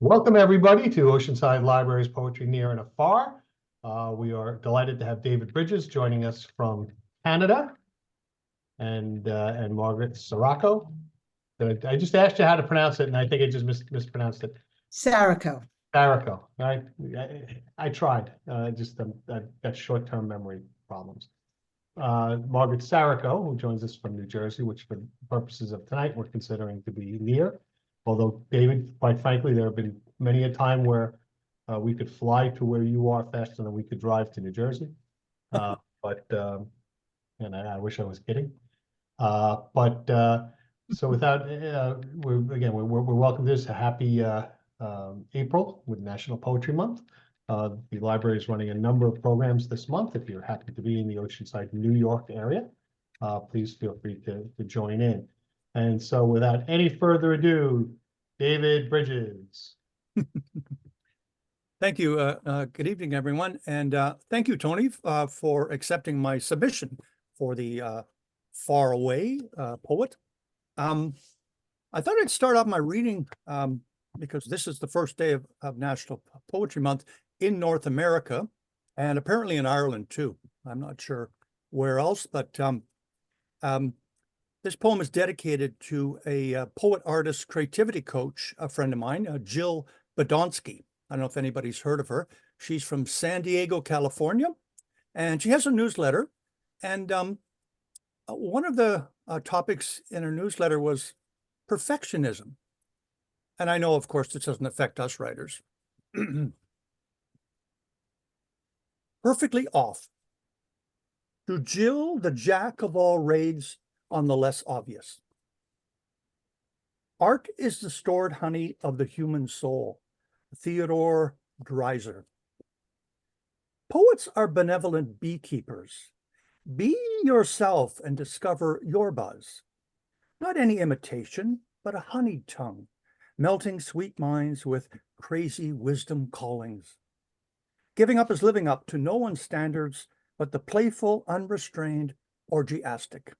Welcome, everybody, to Oceanside Library's Poetry Near and Afar. We are delighted to have David Brydges joining us from Canada and Margaret Saraco. I just asked you how to pronounce it, and I think I just mispronounced it. Saraco. Saraco. I tried. Just got short-term memory problems. Margaret Saraco, who joins us from New Jersey, which for purposes of tonight, we're considering to be near. Although, David, quite frankly, there have been many a time where we could fly to where you are faster than we could drive to New Jersey. And I wish I was kidding. So without, we're welcome to this. A happy April with National Poetry Month. The library is running a number of programs this month. If you're happy to be in the Oceanside, New York area, please feel free to join in. And so without any further ado, David Brydges. Thank you. Good evening, everyone. And thank you, Tony, for accepting my submission for the Far Away poet. I thought I'd start off my reading because this is the first day of National Poetry Month in North America and apparently in Ireland, too. I'm not sure where else, but this poem is dedicated to a poet, artist, creativity coach, a friend of mine, Jill Badonsky. I don't know if anybody's heard of her. She's from San Diego, California, and she has a newsletter. And one of the topics in her newsletter was perfectionism. And I know, of course, this doesn't affect us writers. Perfectly off. To Jill, the jack of all raids, on the less obvious. Art is the stored honey of the human soul. Theodore Dreiser. Poets are benevolent beekeepers. Be yourself and discover your buzz. Not any imitation, but a honeyed tongue, melting sweet minds with crazy wisdom callings. Giving up is living up to no one's standards, but the playful, unrestrained, orgiastic.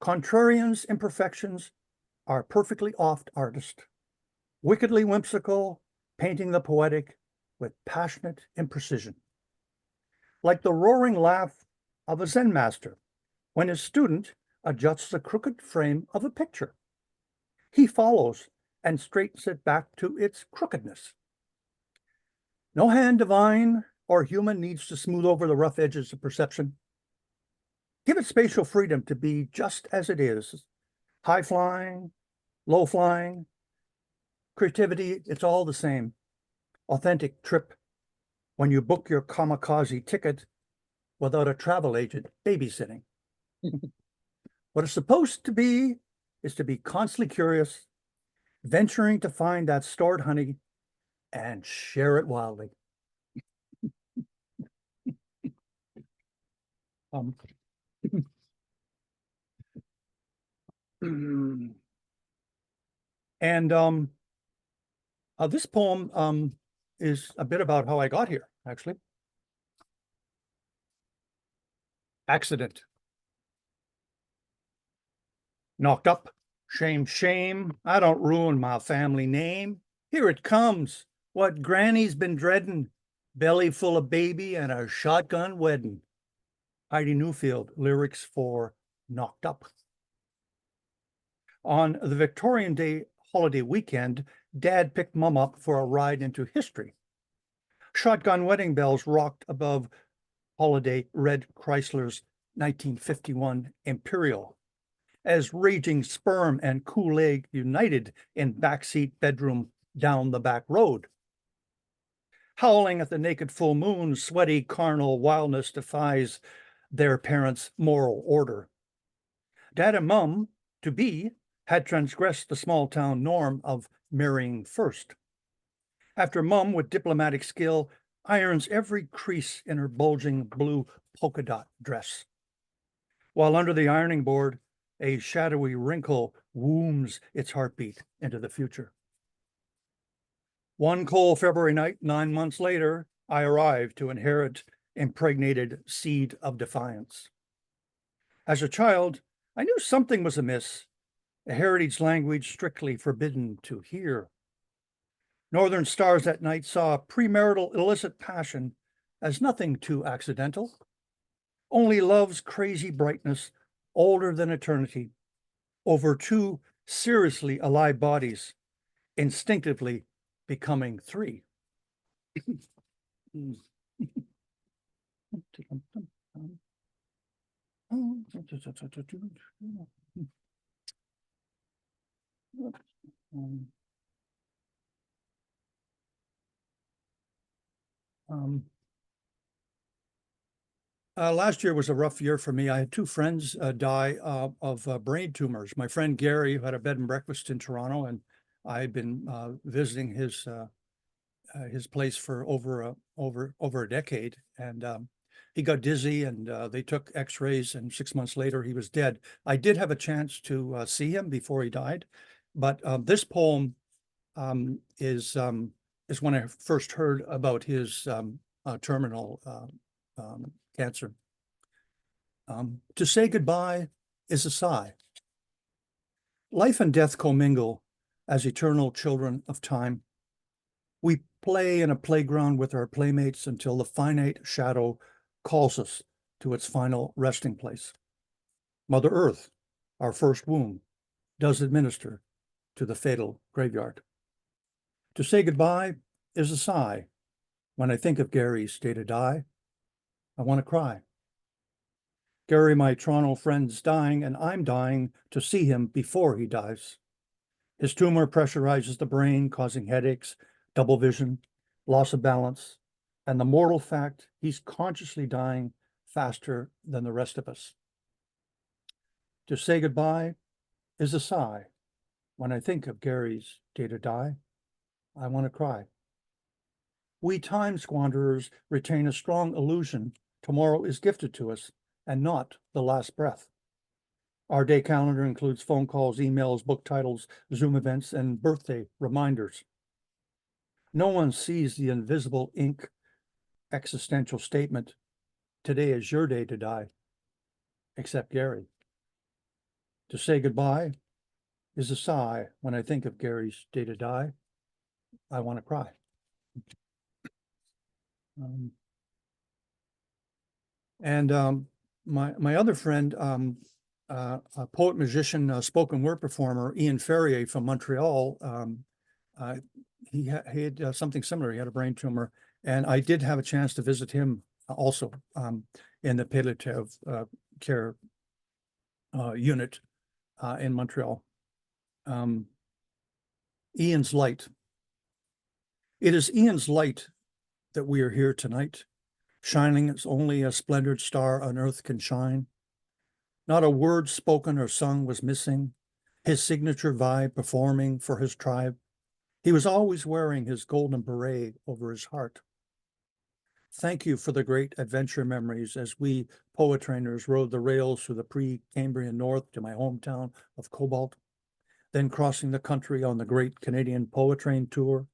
Contrarians' imperfections are perfectly oft artist, wickedly whimsical, painting the poetic with passionate imprecision. Like the roaring laugh of a Zen master when his student adjusts the crooked frame of a picture. He follows and straightens it back to its crookedness. No hand divine or human needs to smooth over the rough edges of perception. Give it spatial freedom to be just as it is. High flying, low flying, creativity, it's all the same. Authentic trip when you book your kamikaze ticket without a travel agent babysitting. What it's supposed to be is to be constantly curious, venturing to find that stored honey and share it wildly. And this poem is a bit about how I got here, actually. Accident. Knocked up, shame, shame. I don't ruin my family name. Here it comes, what Granny's been dreading. Belly full of baby and a shotgun wedding. Heidi Newfield, lyrics for Knocked Up. On the Victorian Day holiday weekend, Dad picked Mum up for a ride into history. Shotgun wedding bells rocked above holiday red Chrysler's 1951 Imperial, as raging sperm and Kool-Aid united in backseat bedroom down the back road. Howling at the naked full moon, sweaty carnal wildness defies their parents' moral order. Dad and Mum, to be, had transgressed the small town norm of marrying first. After Mum, with diplomatic skill, irons every crease in her bulging blue polka dot dress, while under the ironing board, a shadowy wrinkle wombs its heartbeat into the future. One cold February night, 9 months later, I arrived to inherit impregnated seed of defiance. As a child, I knew something was amiss, a heritage language strictly forbidden to hear. Northern stars that night saw premarital illicit passion as nothing too accidental. Only love's crazy brightness, older than eternity, over two seriously alive bodies, instinctively becoming three. Last year was a rough year for me. I had two friends die of brain tumors. My friend Gary, who had a bed and breakfast in Toronto, and I had been visiting his place for over a decade, and he got dizzy, and they took X-rays, and 6 months later he was dead. I did have a chance to see him before he died, but this poem is when I first heard about his terminal cancer. To say goodbye is a sigh. Life and death commingle as eternal children of time. We play in a playground with our playmates until the finite shadow calls us to its final resting place. Mother Earth, our first womb, does administer to the fatal graveyard. To say goodbye is a sigh. When I think of Gary's day to die, I want to cry. Gary, my Toronto friend's dying, and I'm dying to see him before he dies. His tumor pressurizes the brain, causing headaches, double vision, loss of balance, and the mortal fact he's consciously dying faster than the rest of us. To say goodbye is a sigh. When I think of Gary's day to die, I want to cry. We time squanderers retain a strong illusion tomorrow is gifted to us and not the last breath. Our day calendar includes phone calls, emails, book titles, Zoom events, and birthday reminders. No one sees the invisible ink existential statement, today is your day to die, except Gary. To say goodbye is a sigh. When I think of Gary's day to die, I want to cry. My other friend, a poet, musician, spoken word performer, Ian Ferrier from Montreal, he had something similar. He had a brain tumor, and I did have a chance to visit him also in the palliative care unit in Montreal. Ian's light. It is Ian's light that we are here tonight, shining as only a splendid star on earth can shine. Not a word spoken or sung was missing, his signature vibe performing for his tribe. He was always wearing his golden beret over his heart. Thank you for the great adventure memories as we poet trainers rode the rails through the pre-Cambrian North to my hometown of Cobalt, then crossing the country on the great Canadian Poet Train tour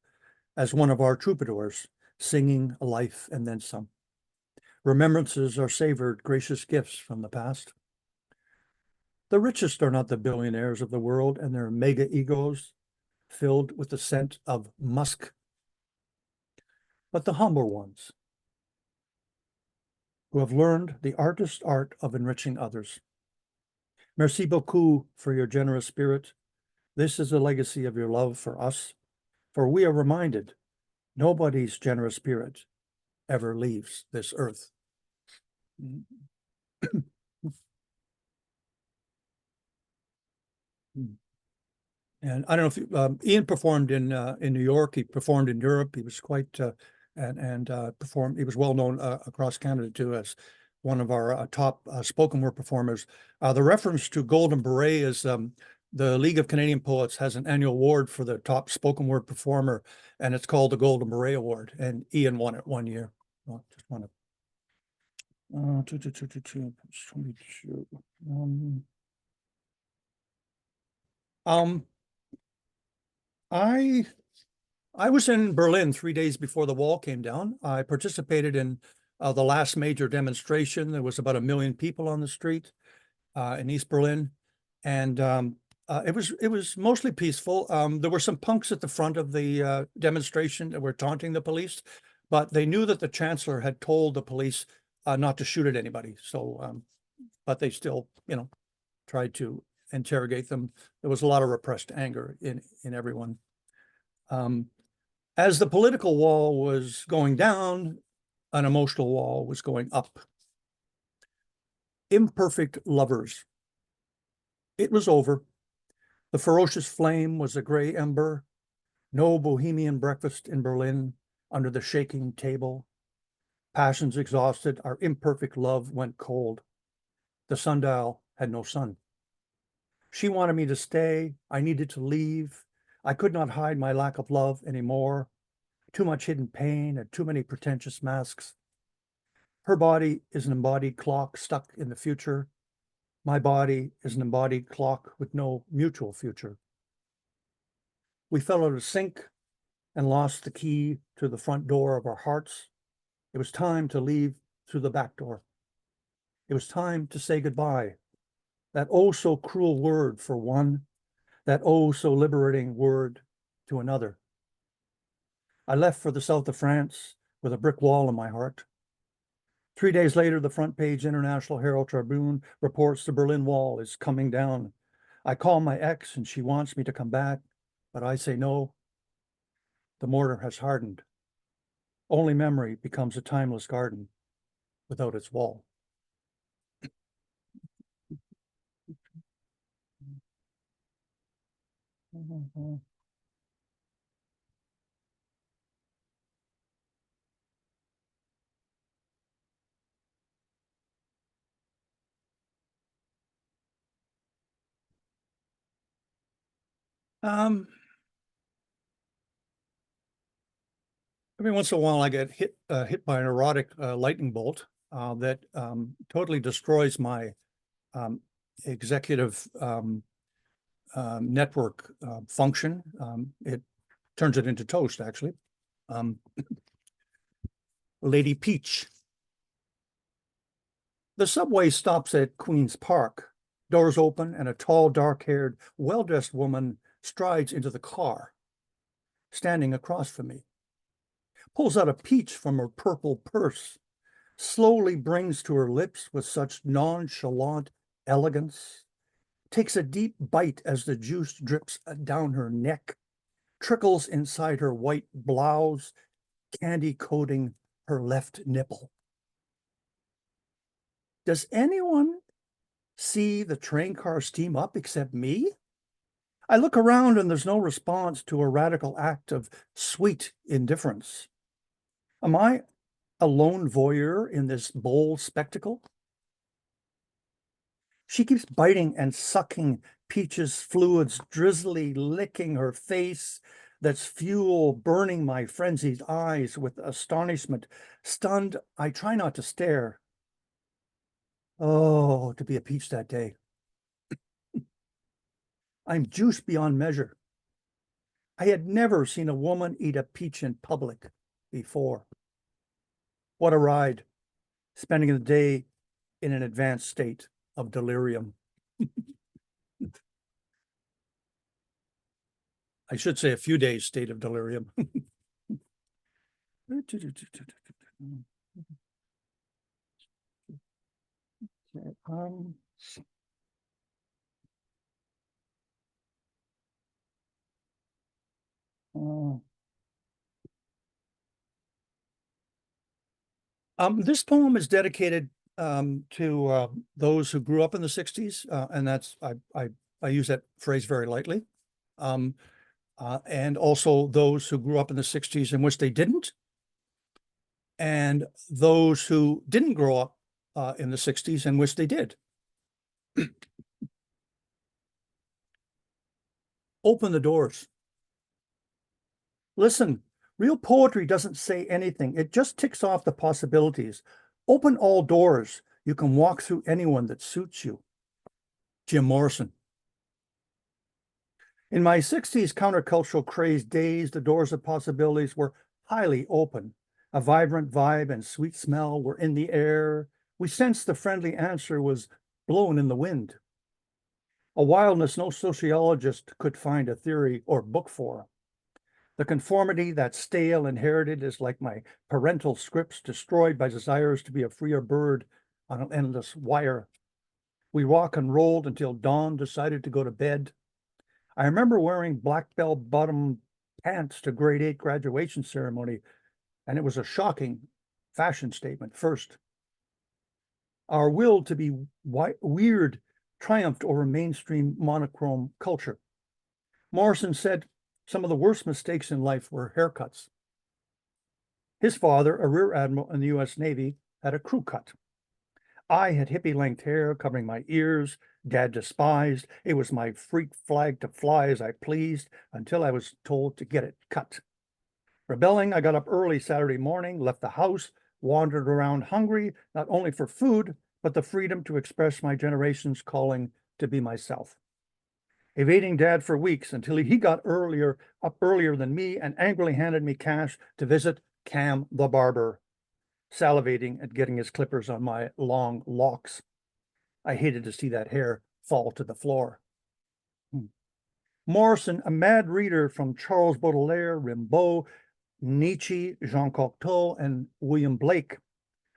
as one of our troubadours, singing a life and then some. Remembrances are savored, gracious gifts from the past. The richest are not the billionaires of the world and their mega egos filled with the scent of musk, but the humble ones who have learned the artist's art of enriching others. Merci beaucoup for your generous spirit. This is a legacy of your love for us, for we are reminded nobody's generous spirit ever leaves this earth. And I don't know if Ian performed in New York. He performed in Europe. He was quite performed. He was well known across Canada too as one of our top spoken word performers. The reference to Golden Beret is the League of Canadian Poets has an annual award for the top spoken word performer, and it's called the Golden Beret Award. And Ian won it one year. Well, just won it. 22. I was in Berlin 3 days before the wall came down. I participated in the last major demonstration. There was about 1 million people on the street in East Berlin. And It was mostly peaceful. There were some punks at the front of the demonstration that were taunting the police, but they knew that the chancellor had told the police not to shoot at anybody. So, but they still, tried to interrogate them. There was a lot of repressed anger in everyone. As the political wall was going down, an emotional wall was going up. Imperfect lovers. It was over. The ferocious flame was a gray ember. No bohemian breakfast in Berlin under the shaking table. Passions exhausted, our imperfect love went cold. The sundial had no sun. She wanted me to stay. I needed to leave. I could not hide my lack of love anymore. Too much hidden pain and too many pretentious masks. Her body is an embodied clock stuck in the future. My body is an embodied clock with no mutual future. We fell out of sync and lost the key to the front door of our hearts. It was time to leave through the back door. It was time to say goodbye. That oh so cruel word for one, that oh so liberating word to another. I left for the south of France with a brick wall in my heart. 3 days later, the front page International Herald Tribune reports the Berlin Wall is coming down. I call my ex and she wants me to come back, but I say no. The mortar has hardened. Only memory becomes a timeless garden without its wall. Every once in a while, I get hit by an erotic lightning bolt that totally destroys my executive network function. It turns it into toast, actually. Lady Peach. The subway stops at Queen's Park. Doors open and a tall, dark-haired, well-dressed woman strides into the car, standing across from me. Pulls out a peach from her purple purse, slowly brings to her lips with such nonchalant elegance, takes a deep bite as the juice drips down her neck, trickles inside her white blouse, candy coating her left nipple. Does anyone see the train car steam up except me? I look around and there's no response to a radical act of sweet indifference. Am I a lone voyeur in this bold spectacle? She keeps biting and sucking Peach's fluids, drizzly licking her face. That's fuel burning my frenzied eyes with astonishment. Stunned, I try not to stare. Oh, to be a peach that day. I'm juiced beyond measure. I had never seen a woman eat a peach in public before. What a ride, spending the day in an advanced state of delirium. I should say a few days state of delirium. This poem is dedicated to those who grew up in the 60s, and that's I use that phrase very lightly. And also those who grew up in the 60s in which they didn't, and those who didn't grow up in the 60s in which they did. Open the doors. Listen, real poetry doesn't say anything. It just ticks off the possibilities. Open all doors. You can walk through anyone that suits you. Jim Morrison. In my 60s countercultural crazed days, the doors of possibilities were highly open. A vibrant vibe and sweet smell were in the air. We sensed the friendly answer was blown in the wind. a wildness no sociologist could find a theory or book for. The conformity that stale inherited is like my parental scripts destroyed by desires to be a freer bird on an endless wire. We rock and rolled until dawn decided to go to bed. I remember wearing black bell bottom pants to grade 8 graduation ceremony, and it was a shocking fashion statement first. Our will to be weird triumphed over mainstream monochrome culture. Morrison said some of the worst mistakes in life were haircuts. His father, a rear admiral in the US Navy, had a crew cut. I had hippie-length hair covering my ears. Dad despised. It was my freak flag to fly as I pleased until I was told to get it cut. Rebelling, I got up early Saturday morning, left the house, wandered around hungry, not only for food, but the freedom to express my generation's calling to be myself. Evading Dad for weeks until he got up earlier than me and angrily handed me cash to visit Cam the barber, salivating at getting his clippers on my long locks. I hated to see that hair fall to the floor. Morrison, a mad reader from Charles Baudelaire, Rimbaud, Nietzsche, Jean Cocteau, and William Blake,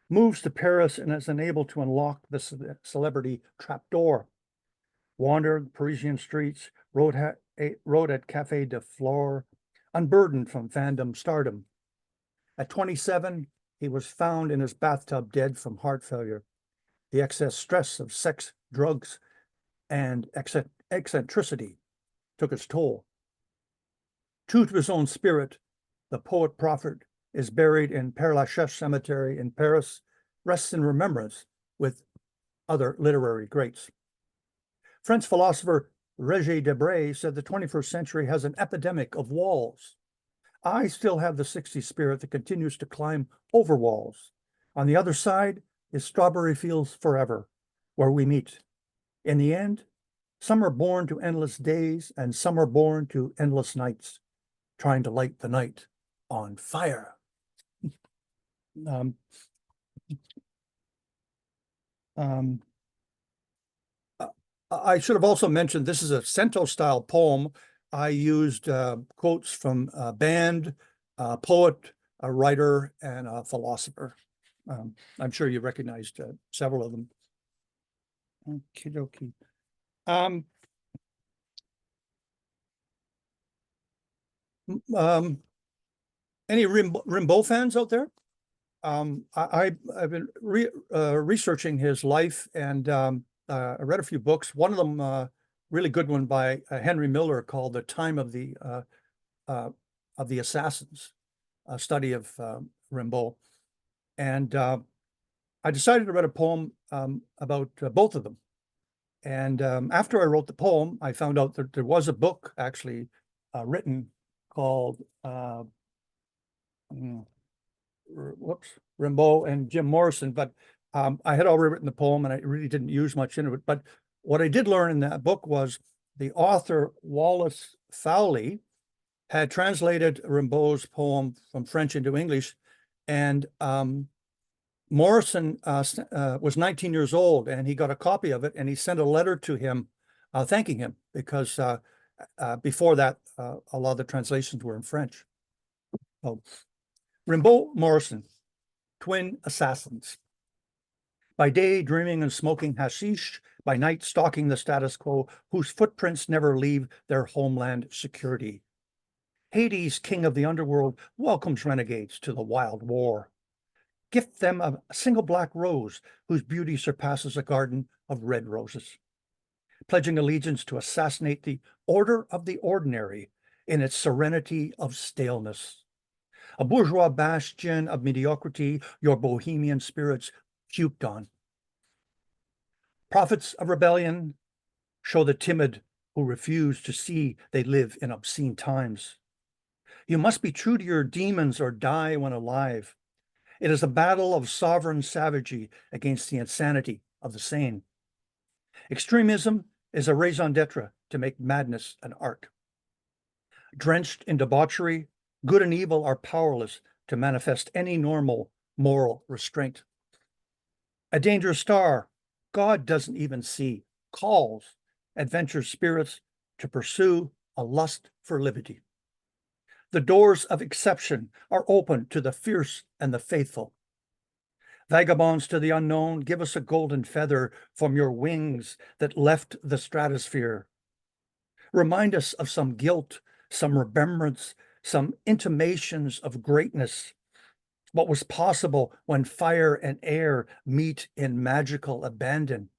moves to Paris and is unable to unlock the celebrity trapdoor. Wandered Parisian streets, wrote at Café de Flore, unburdened from fandom stardom. At 27, he was found in his bathtub dead from heart failure. The excess stress of sex, drugs, and eccentricity took its toll. True to his own spirit, the poet-prophet is buried in Père Lachaise Cemetery in Paris, rests in remembrance with other literary greats. French philosopher Roger Debray said the 21st century has an epidemic of walls. I still have the 60s spirit that continues to climb over walls. On the other side is Strawberry Fields Forever, where we meet. In the end, some are born to endless days and some are born to endless nights, trying to light the night on fire. I should have also mentioned this is a cento-style poem. I used quotes from a band, a poet, a writer, and a philosopher. I'm sure you recognized several of them. Okie dokie. Any Rimbaud fans out there? I've been researching his life, and I read a few books. One of them, really good one by Henry Miller, called "The Time of the Assassins," a study of Rimbaud. And I decided to write a poem about both of them. And after I wrote the poem, I found out that there was a book actually written called Rimbaud and Jim Morrison, but I had already written the poem and I really didn't use much in it. But what I did learn in that book was the author Wallace Fowley had translated Rimbaud's poem from French into English, and Morrison was 19 years old and he got a copy of it and he sent a letter to him thanking him because before that, a lot of the translations were in French. Oh. Rimbaud Morrison, twin assassins. By day, dreaming and smoking hashish, by night, stalking the status quo, whose footprints never leave their homeland security. Hades, king of the underworld, welcomes renegades to the wild war. Gift them a single black rose, whose beauty surpasses a garden of red roses. Pledging allegiance to assassinate the order of the ordinary in its serenity of staleness. A bourgeois bastion of mediocrity, your bohemian spirits puked on. Prophets of rebellion show the timid who refuse to see they live in obscene times. You must be true to your demons or die when alive. It is a battle of sovereign savagery against the insanity of the sane. Extremism is a raison d'etre to make madness an art. Drenched in debauchery, good and evil are powerless to manifest any normal moral restraint. A dangerous star God doesn't even see, calls adventure spirits to pursue a lust for liberty. The doors of exception are open to the fierce and the faithful. Vagabonds to the unknown, give us a golden feather from your wings that left the stratosphere. Remind us of some guilt, some remembrance, some intimations of greatness. What was possible when fire and air meet in magical abandon.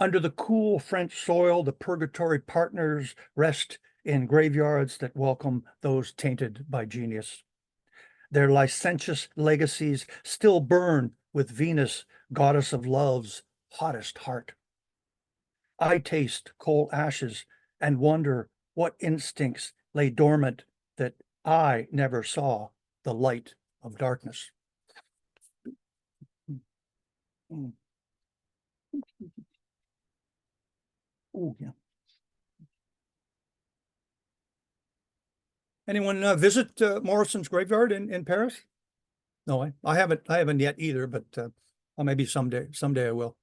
Under the cool French soil, the purgatory partners rest in graveyards that welcome those tainted by genius. Their licentious legacies still burn with Venus, goddess of love's hottest heart. I taste coal ashes and wonder what instincts lay dormant that I never saw the light of darkness. Oh, yeah. Anyone visit Morrison's graveyard in Paris? No, I haven't yet either, but maybe someday I will.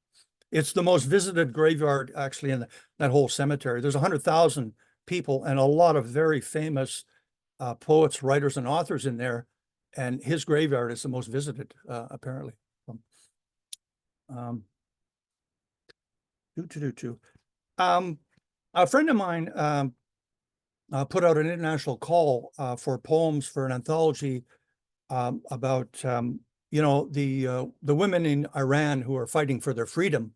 It's the most visited graveyard actually in that whole cemetery. There's 100,000 people and a lot of very famous poets, writers, and authors in there, and his graveyard is the most visited apparently. A friend of mine put out an international call for poems for an anthology about the women in Iran who are fighting for their freedom.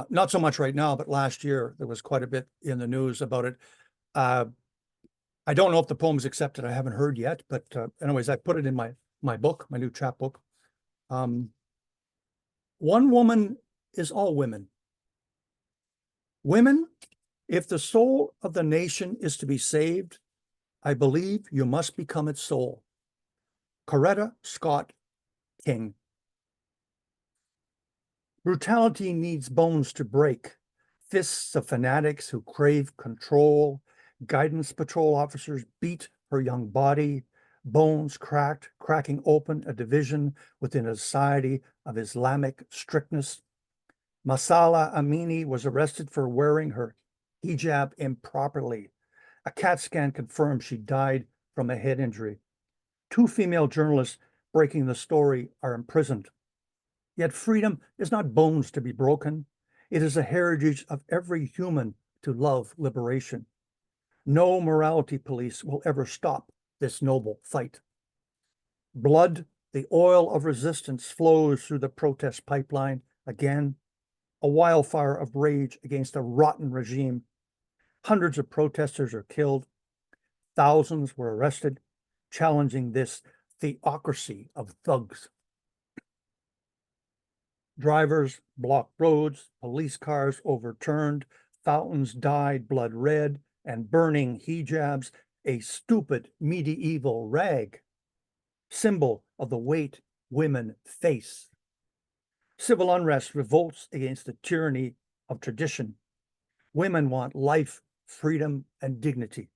Not so much right now, but last year there was quite a bit in the news about it. I don't know if the poem's accepted. I haven't heard yet, but anyways, I put it in my book, my new chapbook. One woman is all women. Women, if the soul of the nation is to be saved, I believe you must become its soul. Coretta Scott King. Brutality needs bones to break. Fists of fanatics who crave control. Guidance patrol officers beat her young body. Bones cracked, cracking open a division within a society of Islamic strictness. Masala Amini was arrested for wearing her hijab improperly. A CAT scan confirmed she died from a head injury. 2 female journalists breaking the story are imprisoned. Yet freedom is not bones to be broken. It is a heritage of every human to love liberation. No morality police will ever stop this noble fight. Blood, the oil of resistance, flows through the protest pipeline again, a wildfire of rage against a rotten regime. Hundreds of protesters are killed. Thousands were arrested, challenging this theocracy of thugs. Drivers blocked roads, police cars overturned, fountains dyed blood red, and burning hijabs, a stupid medieval rag, symbol of the weight women face. Civil unrest revolts against the tyranny of tradition. Women want life, freedom, and dignity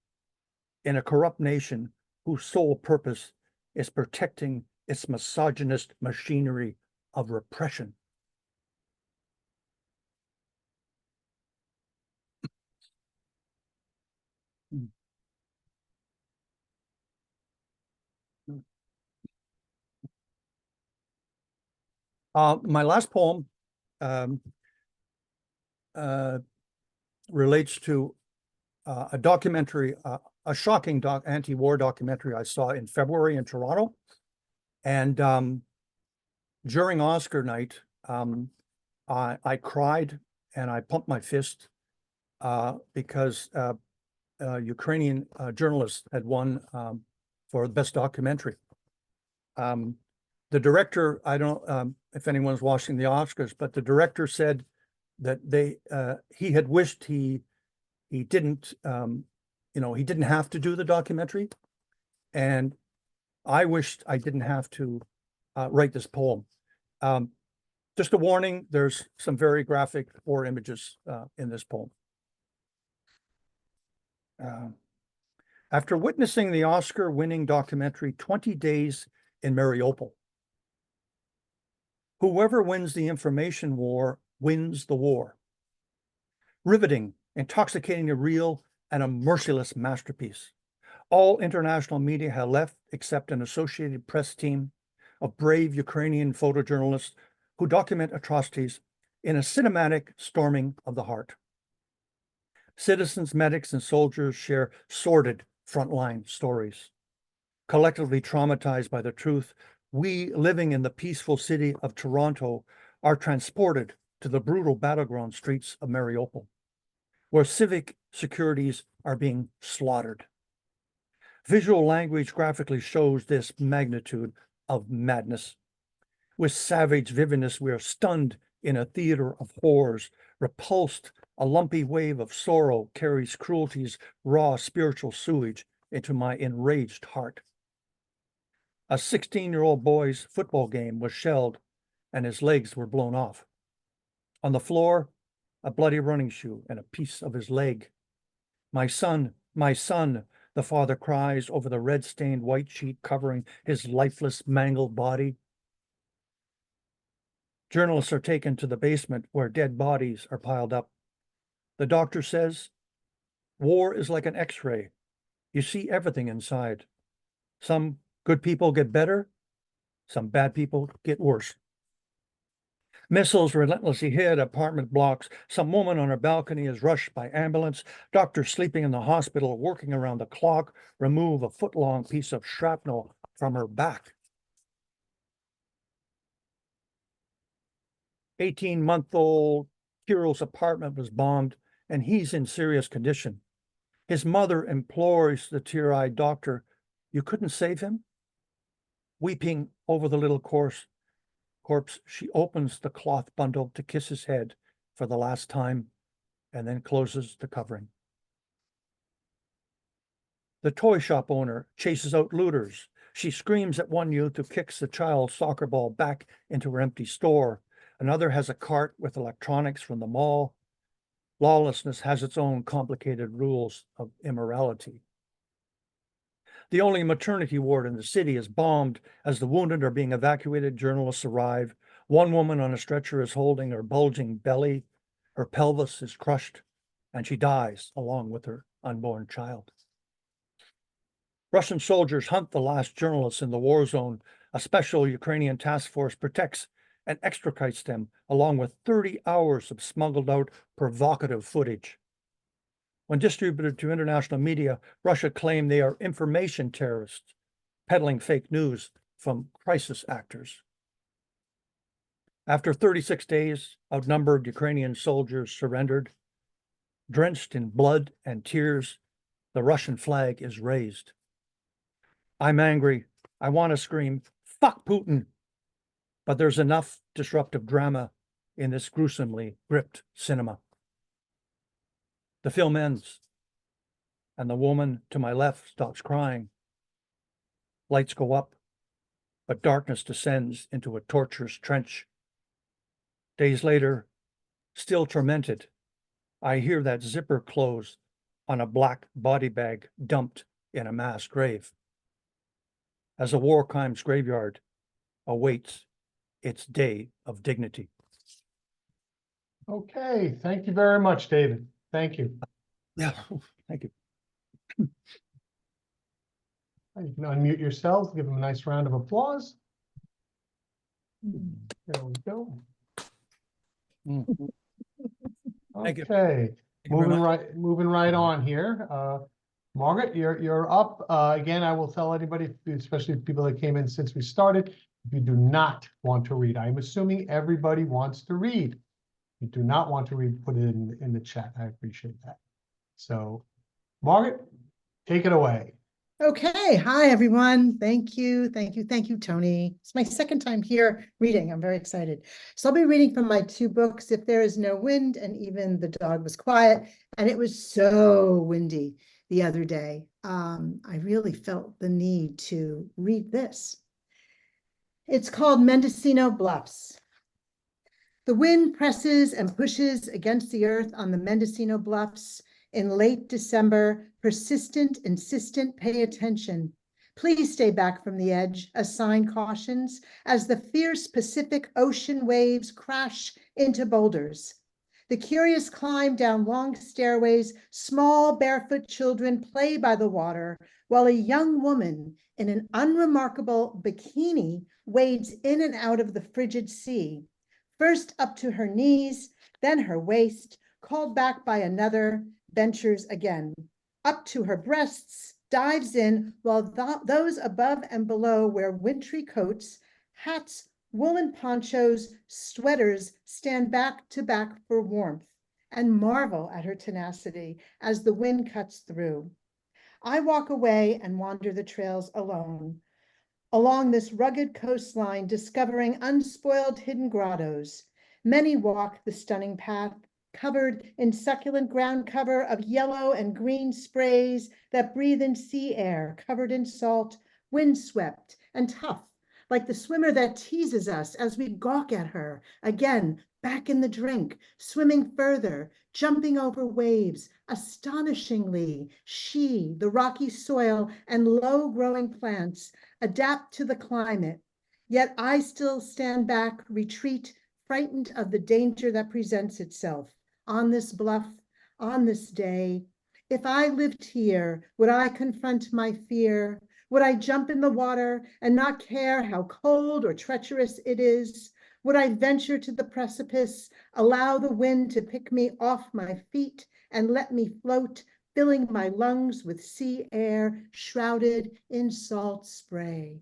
in a corrupt nation whose sole purpose is protecting its misogynist machinery of repression. My last poem relates to a documentary, a shocking anti-war documentary I saw in February in Toronto. And during Oscar night, I cried and I pumped my fist because Ukrainian journalist had won for the best documentary. The director, I don't if anyone's watching the Oscars, but the director said that he had wished he didn't he didn't have to do the documentary, and I wished I didn't have to write this poem. Just a warning, there's some very graphic war images in this poem. After witnessing the Oscar-winning documentary 20 Days in Mariupol, whoever wins the information war wins the war. riveting, intoxicatingly real, and a merciless masterpiece. All international media have left except an Associated Press team of brave Ukrainian photojournalists who document atrocities in a cinematic storming of the heart. Citizens, medics, and soldiers share sordid frontline stories. Collectively traumatized by the truth, we living in the peaceful city of Toronto are transported to the brutal battleground streets of Mariupol, where civic securities are being slaughtered. Visual language graphically shows this magnitude of madness. With savage vividness, we are stunned in a theater of horrors, repulsed. A lumpy wave of sorrow carries cruelty's raw spiritual sewage into my enraged heart. A 16-year-old boy's football game was shelled and his legs were blown off. On the floor, a bloody running shoe and a piece of his leg. My son, the father cries over the red-stained white sheet covering his lifeless, mangled body. Journalists are taken to the basement where dead bodies are piled up. The doctor says, war is like an X-ray. You see everything inside. Some good people get better, some bad people get worse. Missiles relentlessly hit apartment blocks. Some woman on her balcony is rushed by ambulance. Doctors sleeping in the hospital, working around the clock, remove a foot-long piece of shrapnel from her back. 18-month-old Kiril's apartment was bombed, and he's in serious condition. His mother implores the tear-eyed doctor, "You couldn't save him?" Weeping over the little corpse, she opens the cloth bundle to kiss his head for the last time, and then closes the covering. The toy shop owner chases out looters. She screams at one youth who kicks the child's soccer ball back into her empty store. Another has a cart with electronics from the mall. Lawlessness has its own complicated rules of immorality. The only maternity ward in the city is bombed. As the wounded are being evacuated, journalists arrive. One woman on a stretcher is holding her bulging belly. Her pelvis is crushed, and she dies along with her unborn child. Russian soldiers hunt the last journalists in the war zone. A special Ukrainian task force protects and extricates them, along with 30 hours of smuggled out provocative footage. When distributed to international media, Russia claimed they are information terrorists, peddling fake news from crisis actors. After 36 days, outnumbered Ukrainian soldiers surrendered. Drenched in blood and tears, the Russian flag is raised. I'm angry. I want to scream, "Fuck Putin!" But there's enough disruptive drama in this gruesomely gripped cinema. The film ends, and the woman to my left stops crying. Lights go up, but darkness descends into a torturous trench. Days later, still tormented, I hear that zipper close on a black body bag dumped in a mass grave. As a war crimes graveyard awaits its day of dignity. Okay, thank you very much, David. Thank you. Yeah, thank you. You can unmute yourselves, give them a nice round of applause. There we go. Thank you. Okay, moving right on here. Margaret, you're up. Again, I will tell anybody, especially people that came in since we started, if you do not want to read, I'm assuming everybody wants to read. If you do not want to read, put it in the chat. I appreciate that. So, Margaret, take it away. Okay, hi everyone. Thank you, Tony. It's my second time here reading. I'm very excited. So I'll be reading from my two books, If There Is No Wind and Even the Dog Was Quiet. And it was so windy the other day. I really felt the need to read this. It's called Mendocino Bluffs. The wind presses and pushes against the earth on the Mendocino Bluffs. In late December, persistent, insistent, pay attention. Please stay back from the edge, a sign cautions, as the fierce Pacific Ocean waves crash into boulders. The curious climb down long stairways, small barefoot children play by the water, while a young woman in an unremarkable bikini wades in and out of the frigid sea, first up to her knees, then her waist, called back by another, ventures again, up to her breasts, dives in, while those above and below wear wintry coats, hats, woolen ponchos, sweaters, stand back to back for warmth, and marvel at her tenacity as the wind cuts through. I walk away and wander the trails alone, along this rugged coastline, discovering unspoiled hidden grottos. Many walk the stunning path, covered in succulent ground cover of yellow and green sprays that breathe in sea air, covered in salt, windswept and tough, like the swimmer that teases us as we gawk at her, again, back in the drink, swimming further, jumping over waves. Astonishingly, she, the rocky soil and low-growing plants, adapt to the climate. Yet I still stand back, retreat, frightened of the danger that presents itself on this bluff, on this day. If I lived here, would I confront my fear? Would I jump in the water and not care how cold or treacherous it is? Would I venture to the precipice, allow the wind to pick me off my feet and let me float, filling my lungs with sea air shrouded in salt spray?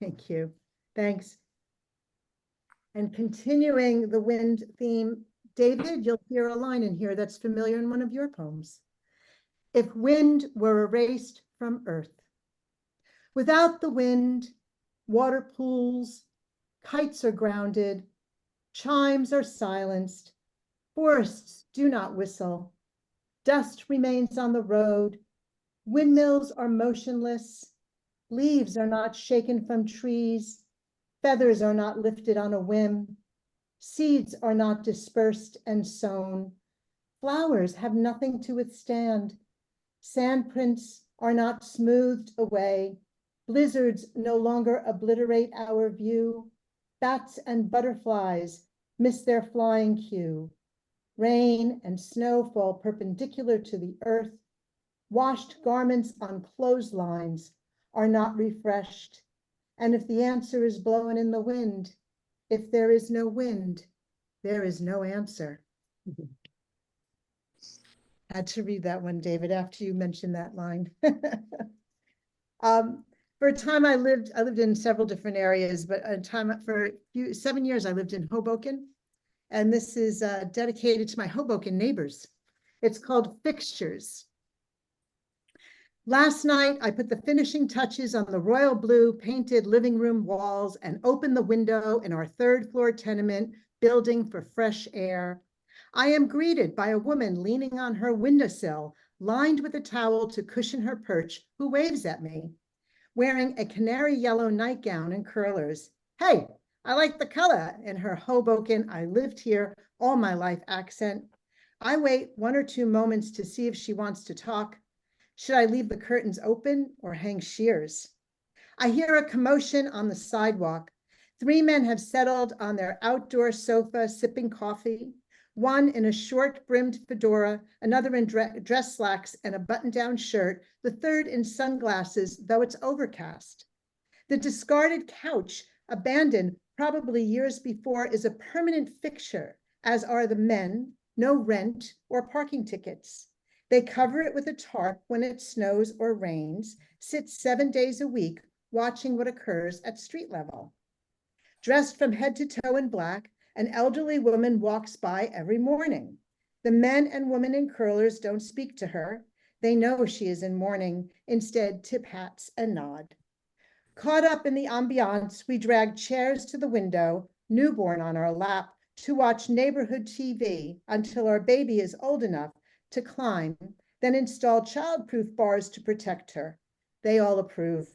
Thank you. Thanks. And continuing the wind theme, David, you'll hear a line in here that's familiar in one of your poems. If wind were erased from earth. Without the wind, water pools, kites are grounded, chimes are silenced, forests do not whistle, dust remains on the road, windmills are motionless, leaves are not shaken from trees, feathers are not lifted on a whim, seeds are not dispersed and sown, flowers have nothing to withstand, sandprints are not smoothed away, blizzards no longer obliterate our view, bats and butterflies miss their flying cue, rain and snow fall perpendicular to the earth, washed garments on clotheslines are not refreshed, and if the answer is blown in the wind, if there is no wind, there is no answer. Had to read that one, David, after you mentioned that line. For a time, I lived in several different areas, but for 7 years, I lived in Hoboken. And this is dedicated to my Hoboken neighbors. It's called Fixtures. Last night, I put the finishing touches on the royal blue painted living room walls and opened the window in our third floor tenement building for fresh air. I am greeted by a woman leaning on her windowsill, lined with a towel to cushion her perch, who waves at me, wearing a canary yellow nightgown and curlers. Hey, I like the color, in her Hoboken, I lived here all my life accent. I wait 1 or 2 moments to see if she wants to talk. Should I leave the curtains open or hang shears? I hear a commotion on the sidewalk. 3 men have settled on their outdoor sofa, sipping coffee. One in a short-brimmed fedora, another in dress slacks and a button-down shirt, the third in sunglasses, though it's overcast. The discarded couch, abandoned probably years before, is a permanent fixture, as are the men, no rent or parking tickets. They cover it with a tarp when it snows or rains, sit 7 days a week, watching what occurs at street level. Dressed from head to toe in black, an elderly woman walks by every morning. The men and women in curlers don't speak to her. They know she is in mourning, instead tip hats and nod. Caught up in the ambiance, we drag chairs to the window, newborn on our lap, to watch neighborhood TV until our baby is old enough to climb, then install child-proof bars to protect her. They all approve.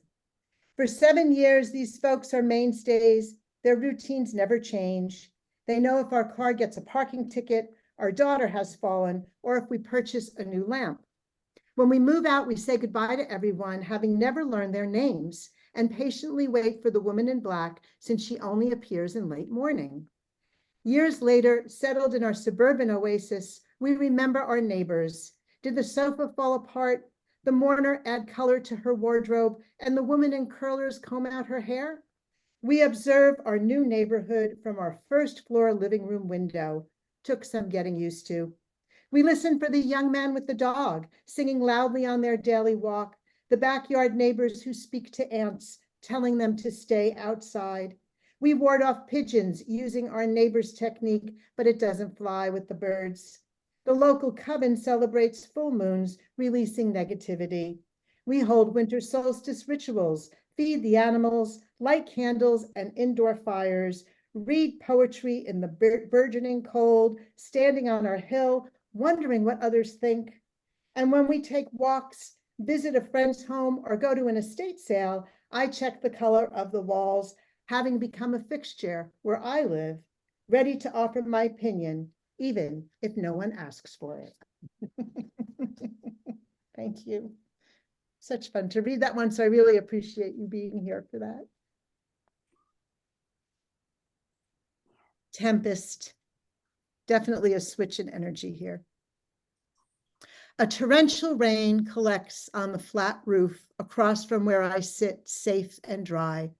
For 7 years, these folks are mainstays. Their routines never change. They know if our car gets a parking ticket, our daughter has fallen, or if we purchase a new lamp. When we move out, we say goodbye to everyone, having never learned their names, and patiently wait for the woman in black, since she only appears in late morning. Years later, settled in our suburban oasis, we remember our neighbors. Did the sofa fall apart? The mourner add color to her wardrobe, and the woman in curlers comb out her hair? We observe our new neighborhood from our first floor living room window. Took some getting used to. We listen for the young man with the dog, singing loudly on their daily walk, the backyard neighbors who speak to ants, telling them to stay outside. We ward off pigeons using our neighbor's technique, but it doesn't fly with the birds. The local coven celebrates full moons, releasing negativity. We hold winter solstice rituals, feed the animals, light candles and indoor fires, read poetry in the burgeoning cold, standing on our hill, wondering what others think. And when we take walks, visit a friend's home, or go to an estate sale, I check the color of the walls, having become a fixture where I live, ready to offer my opinion, even if no one asks for it. Thank you. Such fun to read that one, so I really appreciate you being here for that. Tempest. Definitely a switch in energy here. A torrential rain collects on the flat roof across from where I sit, safe and dry,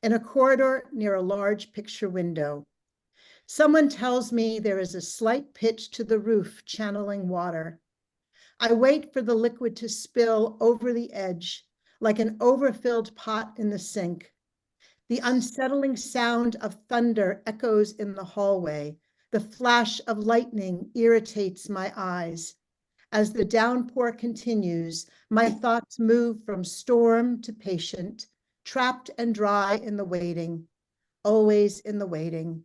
in a corridor near a large picture window. Someone tells me there is a slight pitch to the roof channeling water. I wait for the liquid to spill over the edge, like an overfilled pot in the sink. The unsettling sound of thunder echoes in the hallway. The flash of lightning irritates my eyes. As the downpour continues, my thoughts move from storm to patient, trapped and dry in the waiting, always in the waiting.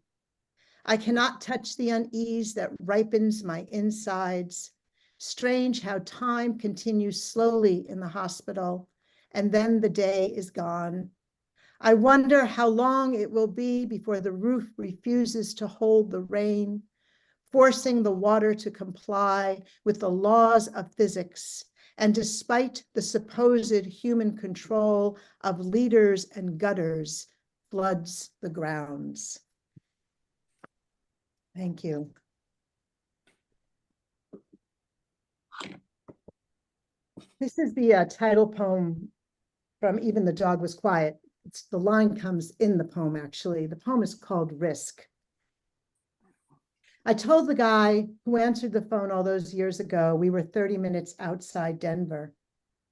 I cannot touch the unease that ripens my insides. Strange how time continues slowly in the hospital, and then the day is gone. I wonder how long it will be before the roof refuses to hold the rain, forcing the water to comply with the laws of physics, and despite the supposed human control of leaders and gutters, floods the grounds. Thank you. This is the title poem from Even the Dog Was Quiet. The line comes in the poem, actually. The poem is called Risk. I told the guy who answered the phone all those years ago we were 30 minutes outside Denver,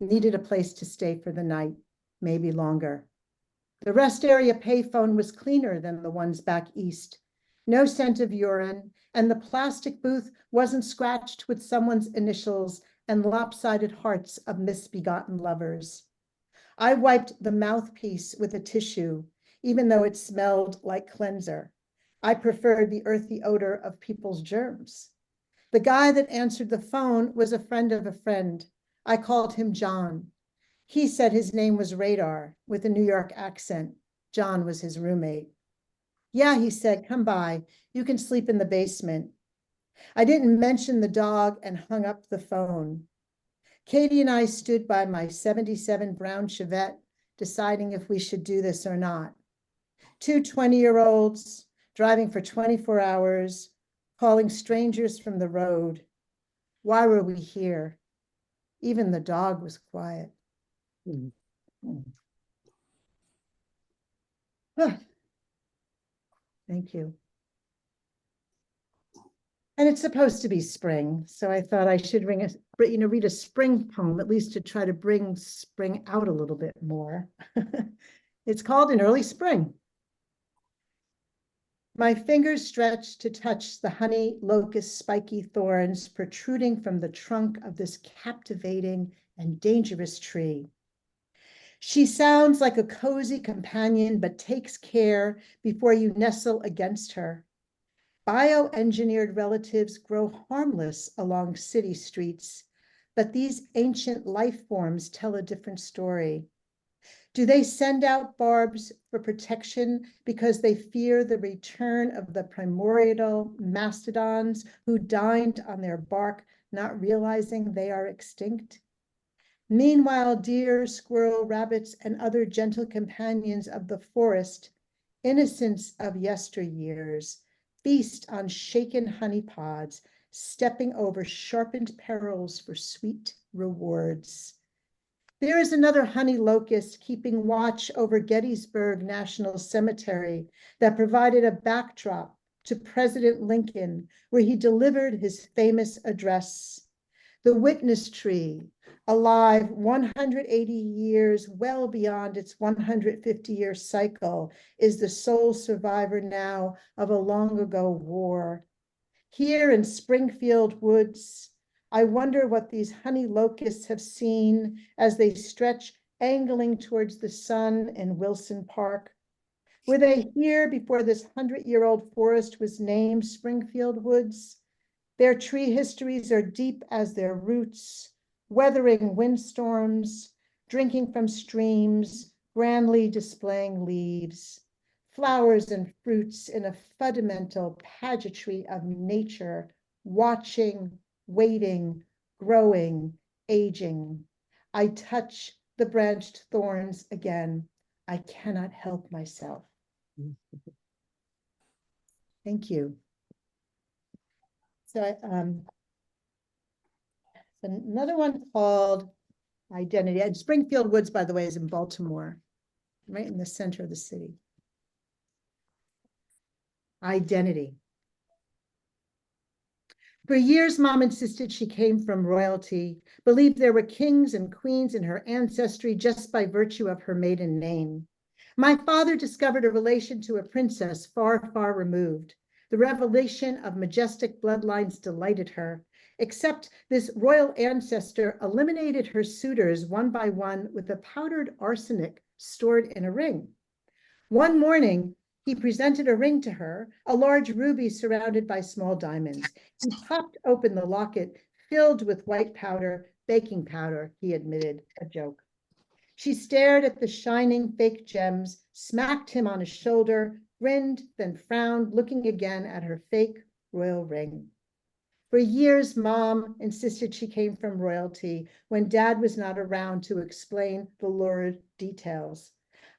needed a place to stay for the night, maybe longer. The rest area payphone was cleaner than the ones back east. No scent of urine, and the plastic booth wasn't scratched with someone's initials and lopsided hearts of misbegotten lovers. I wiped the mouthpiece with a tissue, even though it smelled like cleanser. I preferred the earthy odor of people's germs. The guy that answered the phone was a friend of a friend. I called him John. He said his name was Radar with a New York accent. John was his roommate. Yeah, he said, come by. You can sleep in the basement. I didn't mention the dog and hung up the phone. Katie and I stood by my 77 brown Chevette, deciding if we should do this or not. Two 20-year-olds driving for 24 hours, calling strangers from the road. Why were we here? Even the dog was quiet. Thank you. And it's supposed to be spring, so I thought I should read a spring poem, at least to try to bring spring out a little bit more. It's called An Early Spring. My fingers stretch to touch the honey locust spiky thorns protruding from the trunk of this captivating and dangerous tree. She sounds like a cozy companion, but takes care before you nestle against her. Bioengineered relatives grow harmless along city streets, but these ancient life forms tell a different story. Do they send out barbs for protection because they fear the return of the primordial mastodons who dined on their bark, not realizing they are extinct? Meanwhile, deer, squirrel, rabbits, and other gentle companions of the forest, innocents of yesteryears, feast on shaken honey pods, stepping over sharpened perils for sweet rewards. There is another honey locust keeping watch over Gettysburg National Cemetery that provided a backdrop to President Lincoln, where he delivered his famous address. The witness tree, alive 180 years, well beyond its 150-year cycle, is the sole survivor now of a long ago war. Here in Springfield woods, I wonder what these honey locusts have seen as they stretch angling towards the sun in Wilson Park. Were they here before this 100-year-old forest was named Springfield Woods? Their tree histories are deep as their roots, weathering windstorms, drinking from streams, grandly displaying leaves, flowers and fruits in a fundamental pageantry of nature, watching, waiting, growing, aging. I touch the branched thorns again. I cannot help myself. Thank you. So another one called Identity. And Springfield Woods, by the way, is in Baltimore, right in the center of the city. Identity. For years, Mom insisted she came from royalty, believed there were kings and queens in her ancestry just by virtue of her maiden name. My father discovered a relation to a princess far, far removed. The revelation of majestic bloodlines delighted her, except this royal ancestor eliminated her suitors one by one with a powdered arsenic stored in a ring. One morning, he presented a ring to her, a large ruby surrounded by small diamonds. He popped open the locket, filled with white powder, baking powder, he admitted, a joke. She stared at the shining fake gems, smacked him on his shoulder, grinned, then frowned, looking again at her fake royal ring. For years, Mom insisted she came from royalty when Dad was not around to explain the lurid details.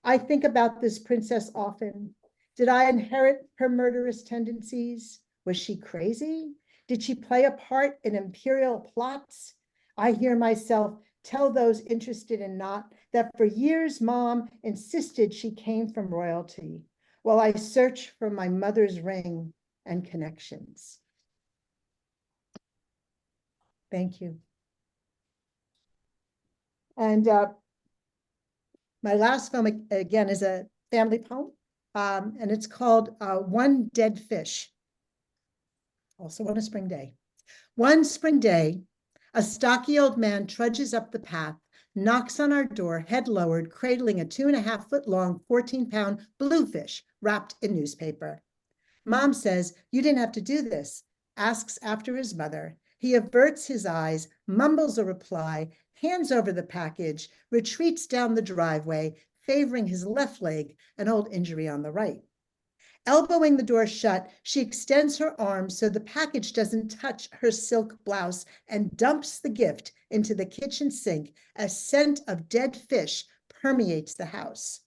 I think about this princess often. Did I inherit her murderous tendencies? Was she crazy? Did she play a part in imperial plots? I hear myself tell those interested in not that for years Mom insisted she came from royalty, while I search for my mother's ring and connections. Thank you. And my last film, again, is a family poem, and it's called One Dead Fish, also on a spring day. One spring day, a stocky old man trudges up the path, knocks on our door, head lowered, cradling a 2.5-foot-long, 14-pound bluefish wrapped in newspaper. Mom says, "You didn't have to do this," asks after his mother. He averts his eyes, mumbles a reply, hands over the package, retreats down the driveway, favoring his left leg, an old injury on the right. Elbowing the door shut, she extends her arms so the package doesn't touch her silk blouse and dumps the gift into the kitchen sink as scent of dead fish permeates the house.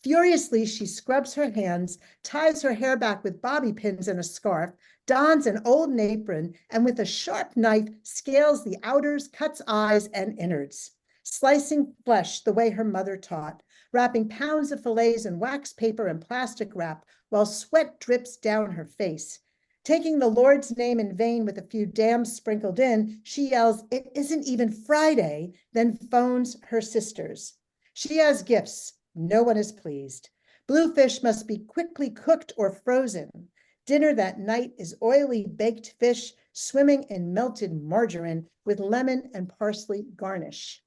Furiously, she scrubs her hands, ties her hair back with bobby pins and a scarf, dons an old apron, and with a sharp knife scales the outers, cuts eyes and innards, slicing flesh the way her mother taught, wrapping pounds of fillets in wax paper and plastic wrap while sweat drips down her face. Taking the Lord's name in vain with a few damns sprinkled in, she yells, "It isn't even Friday," then phones her sisters. She has gifts. No one is pleased. Bluefish must be quickly cooked or frozen. Dinner that night is oily baked fish swimming in melted margarine with lemon and parsley garnish.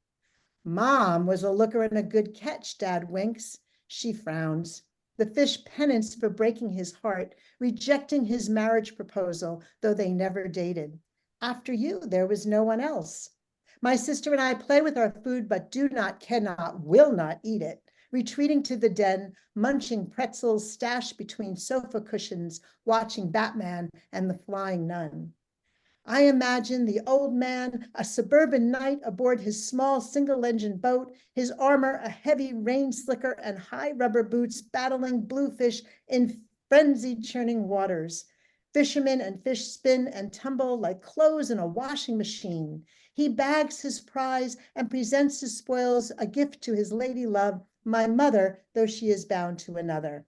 Mom was a looker and a good catch, Dad winks. She frowns. The fish penance for breaking his heart, rejecting his marriage proposal, though they never dated. After you, there was no one else. My sister and I play with our food, but do not, cannot, will not eat it. Retreating to the den, munching pretzels stashed between sofa cushions, watching Batman and the Flying Nun. I imagine the old man, a suburban knight aboard his small single-engine boat, his armor a heavy rain slicker and high rubber boots battling bluefish in frenzied churning waters. Fishermen and fish spin and tumble like clothes in a washing machine. He bags his prize and presents his spoils, a gift to his lady love, my mother, though she is bound to another.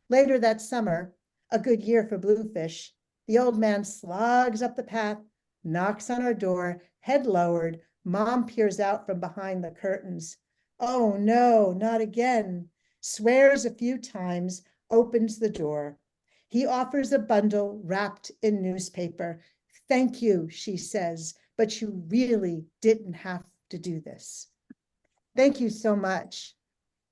Later that summer, a good year for bluefish, the old man slogs up the path, knocks on our door, head lowered. Mom peers out from behind the curtains. Oh no, not again. Swears a few times, opens the door. He offers a bundle wrapped in newspaper. Thank you, she says, but you really didn't have to do this. Thank you so much.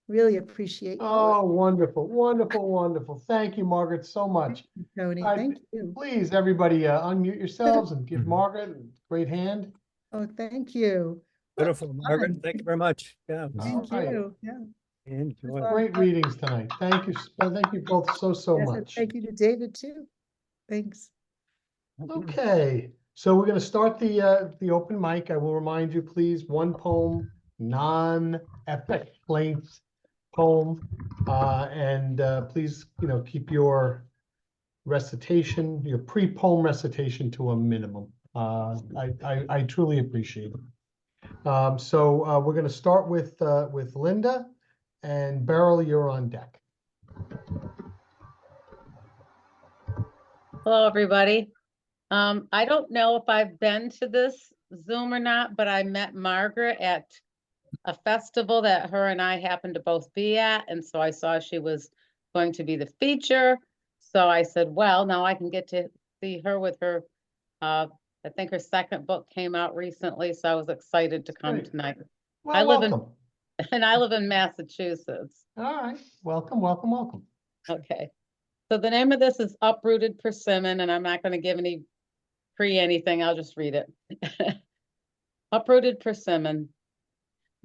Really appreciate your work, Oh, wonderful, wonderful, wonderful. Thank you, Margaret, so much. Tony. All right, Thank you. please, everybody, unmute yourselves and give Margaret a great hand. Oh, thank you. Beautiful, Margaret. Fun. Thank you very much. Yeah. Thank All right. you. Yeah. Enjoy. Great readings tonight. Thank you. Thank you both so Yes, and much. thank you to David too. Thanks. Okay, so we're going to start the open mic. I will remind you, please, one poem, non-epic length poem, and please, keep your recitation, your pre-poem recitation to a minimum. I truly appreciate it. So we're going to start with Linda, and Beryl, you're on deck. Hello, everybody. I don't know if I've been to this Zoom or not, but I met Margaret at a festival that her and I happened to both be at. And so I saw she was going to be the feature. So I said, well, now I can get to see her with her, I think her second book came out recently. So I was excited to come Great. tonight. Well, I live welcome. and I live in Massachusetts. All right, welcome, welcome, welcome. Okay. So the name of this is Uprooted Persimmon, and I'm not going to give any anything, I'll just read it. Uprooted persimmon.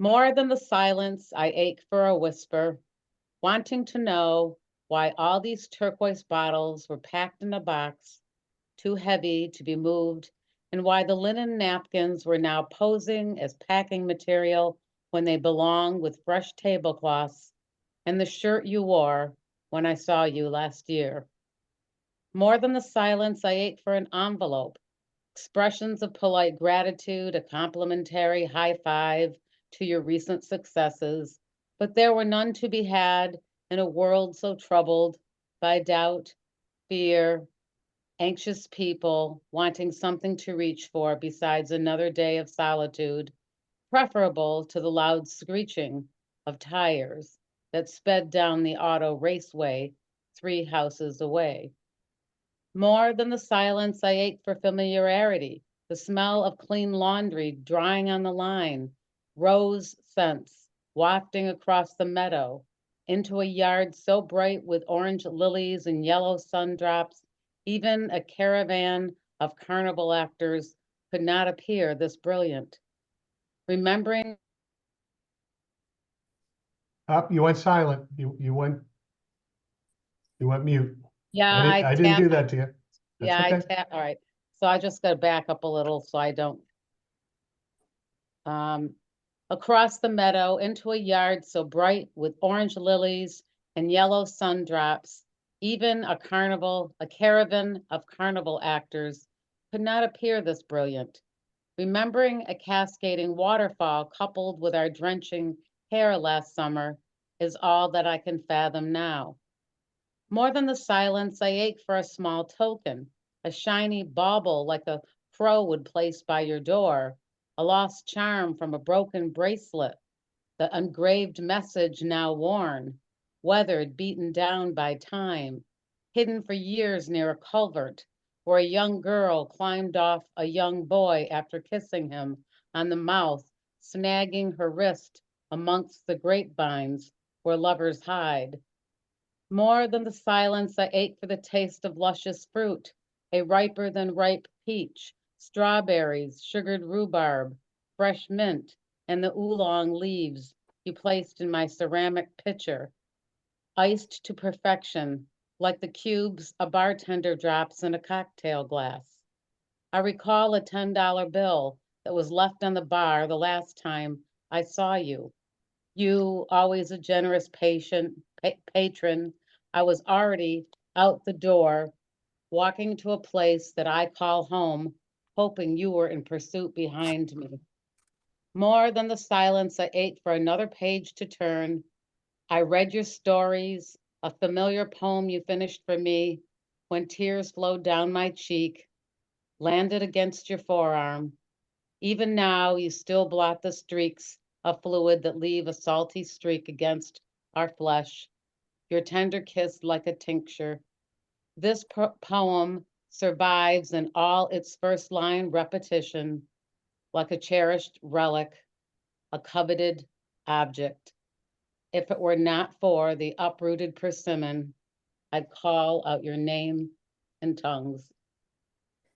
More than the silence, I ache for a whisper, wanting to know why all these turquoise bottles were packed in a box, too heavy to be moved, and why the linen napkins were now posing as packing material when they belong with fresh tablecloths and the shirt you wore when I saw you last year. More than the silence, I ache for an envelope, expressions of polite gratitude, a complimentary high five to your recent successes, but there were none to be had in a world so troubled by doubt, fear, anxious people wanting something to reach for besides another day of solitude, preferable to the loud screeching of tires that sped down the auto raceway 3 houses away. More than the silence, I ache for familiarity, the smell of clean laundry drying on the line, rose scents wafting across the meadow, into a yard so bright with orange lilies and yellow sundrops, even a caravan of carnival actors could not appear this brilliant. Remembering. Up, you went silent. You went mute. Yeah, I didn't do that to you. That's Yeah, okay. all right. So I just gotta back up a little so I don't. Across the meadow into a yard so bright with orange lilies and yellow sundrops, even a caravan of carnival actors could not appear this brilliant. Remembering a cascading waterfall coupled with our drenching hair last summer is all that I can fathom now. More than the silence, I ache for a small token, a shiny bauble like a crow would place by your door, a lost charm from a broken bracelet, the engraved message now worn, weathered, beaten down by time, hidden for years near a culvert where a young girl climbed off a young boy after kissing him on the mouth, snagging her wrist amongst the grapevines where lovers hide. More than the silence, I ache for the taste of luscious fruit, a riper than ripe peach, strawberries, sugared rhubarb, fresh mint, and the oolong leaves you placed in my ceramic pitcher, iced to perfection, like the cubes a bartender drops in a cocktail glass. I recall a $10 bill that was left on the bar the last time I saw you. You, always a generous patron, I was already out the door walking to a place that I call home, hoping you were in pursuit behind me. More than the silence I ate for another page to turn, I read your stories, a familiar poem you finished for me, when tears flowed down my cheek, landed against your forearm. Even now, you still blot the streaks of fluid that leave a salty streak against our flesh. Your tender kiss like a tincture. This poem survives in all its first line repetition, like a cherished relic, a coveted object. If it were not for the uprooted persimmon, I'd call out your name in tongues.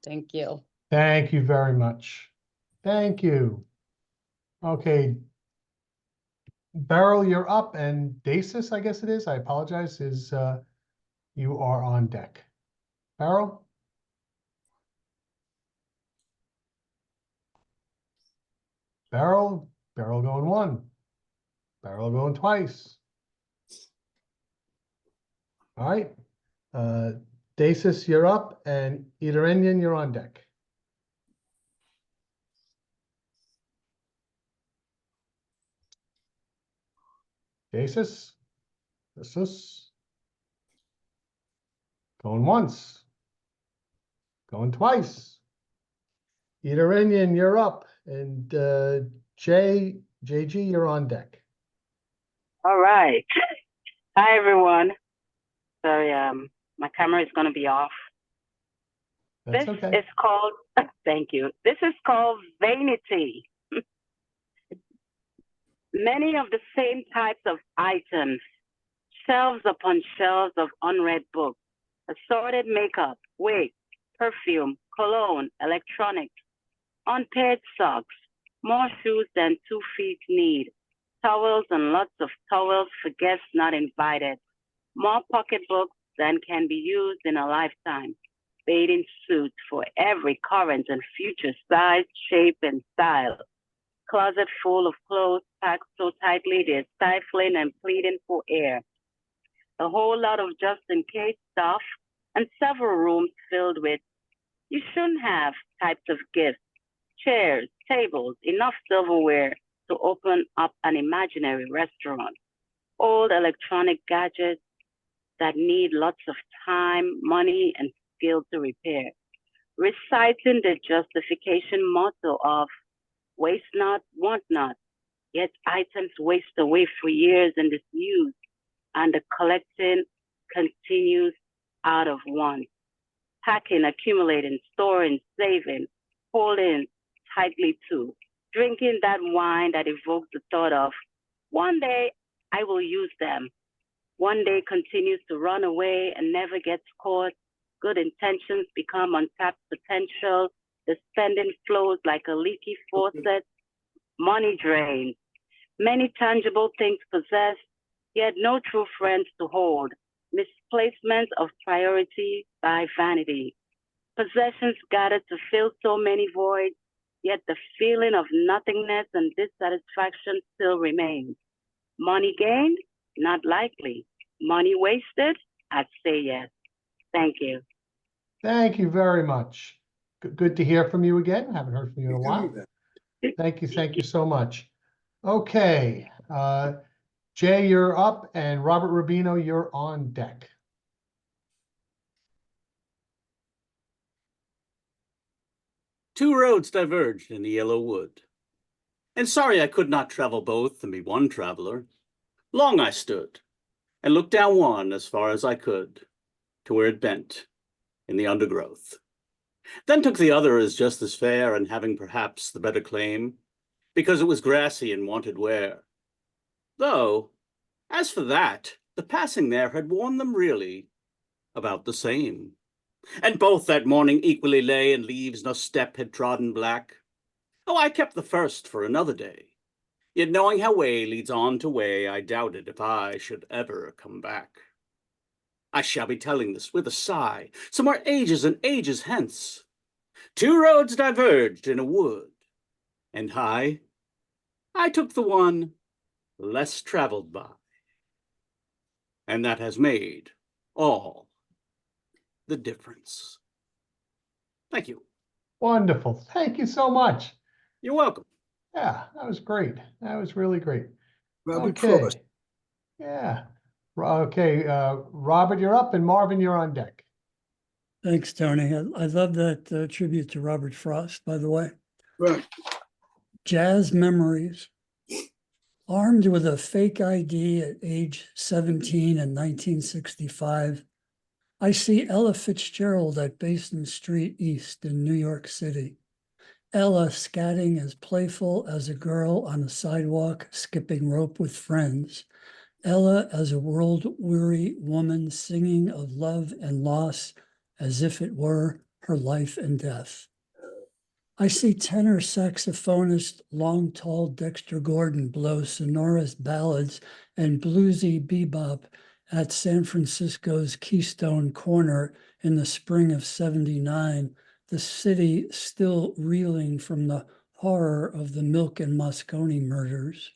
Thank you. Thank you very much. Thank you. Okay. Beryl, you're up, and Dacis, I guess it is, I apologize, you are on deck. Beryl? Beryl going one. Beryl going twice. All right. Dacis, you're up, and Ederenian, you're on deck. Dacis? Going once. Going twice. Ederenian, you're up, and JG, you're on deck. All right. Hi, everyone. Sorry, my camera is going to be off. That's This okay. is called, thank you. This is called vanity. Many of the same types of items, shelves upon shelves of unread books, assorted makeup, wigs, perfume, cologne, electronics, unpaired socks, more shoes than 2 feet need, towels and lots of towels for guests not invited, more pocketbooks than can be used in a lifetime, bathing suits for every current and future size, shape, and style, closet full of clothes packed so tightly they're stifling and pleading for air, a whole lot of just-in-case stuff, and several rooms filled with you shouldn't have types of gifts, chairs, tables, enough silverware to open up an imaginary restaurant, old electronic gadgets that need lots of time, money, and skill to repair, reciting the justification motto of waste not, want not, yet items waste away for years in disuse, and the collecting continues out of want. Packing, accumulating, storing, saving, holding tightly to, drinking that wine that evokes the thought of, one day I will use them. One day continues to run away and never gets caught. Good intentions become untapped potential. The spending flows like a leaky faucet. Money drains. Many tangible things possessed, yet no true friends to hold. Misplacement of priority by vanity. Possessions gathered to fill so many voids, yet the feeling of nothingness and dissatisfaction still remains. Money gained? Not likely. Money wasted? I'd say yes. Thank you. Thank you very much. Good to hear from you again. Haven't heard from you in a while. Thank you so much. Okay, Jay, you're up, and Robert Rubino, you're on deck. Two roads diverged in the yellow wood, and sorry I could not travel both and be one traveler. Long I stood, and looked down one as far as I could, to where it bent, in the undergrowth. Then took the other as just as fair, and having perhaps the better claim, because it was grassy and wanted wear. Though, as for that, the passing there had worn them really about the same. And both that morning equally lay, and leaves no step had trodden black. Oh, I kept the first for another day. Yet knowing how way leads on to way, I doubted if I should ever come back. I shall be telling this with a sigh, somewhere ages and ages hence. Two roads diverged in a wood, and I took the one less traveled by. And that has made all the difference. Thank you. Wonderful. Thank you so much. You're welcome. Yeah, that was great. That was really great. Robert Frost. Okay. Yeah. Okay, Robert, you're up, and Marvin, you're on deck. Thanks, Tony. I love that tribute to Robert Frost, by the way. Right. Jazz memories. Armed with a fake ID at age 17 in 1965, I see Ella Fitzgerald at Basin Street East in New York City. Ella scatting as playful as a girl on a sidewalk skipping rope with friends. Ella as a world-weary woman singing of love and loss as if it were her life and death. I see tenor saxophonist long tall Dexter Gordon blow sonorous ballads and bluesy bebop at San Francisco's Keystone Corner in the spring of '79, the city still reeling from the horror of the Milk and Moscone murders.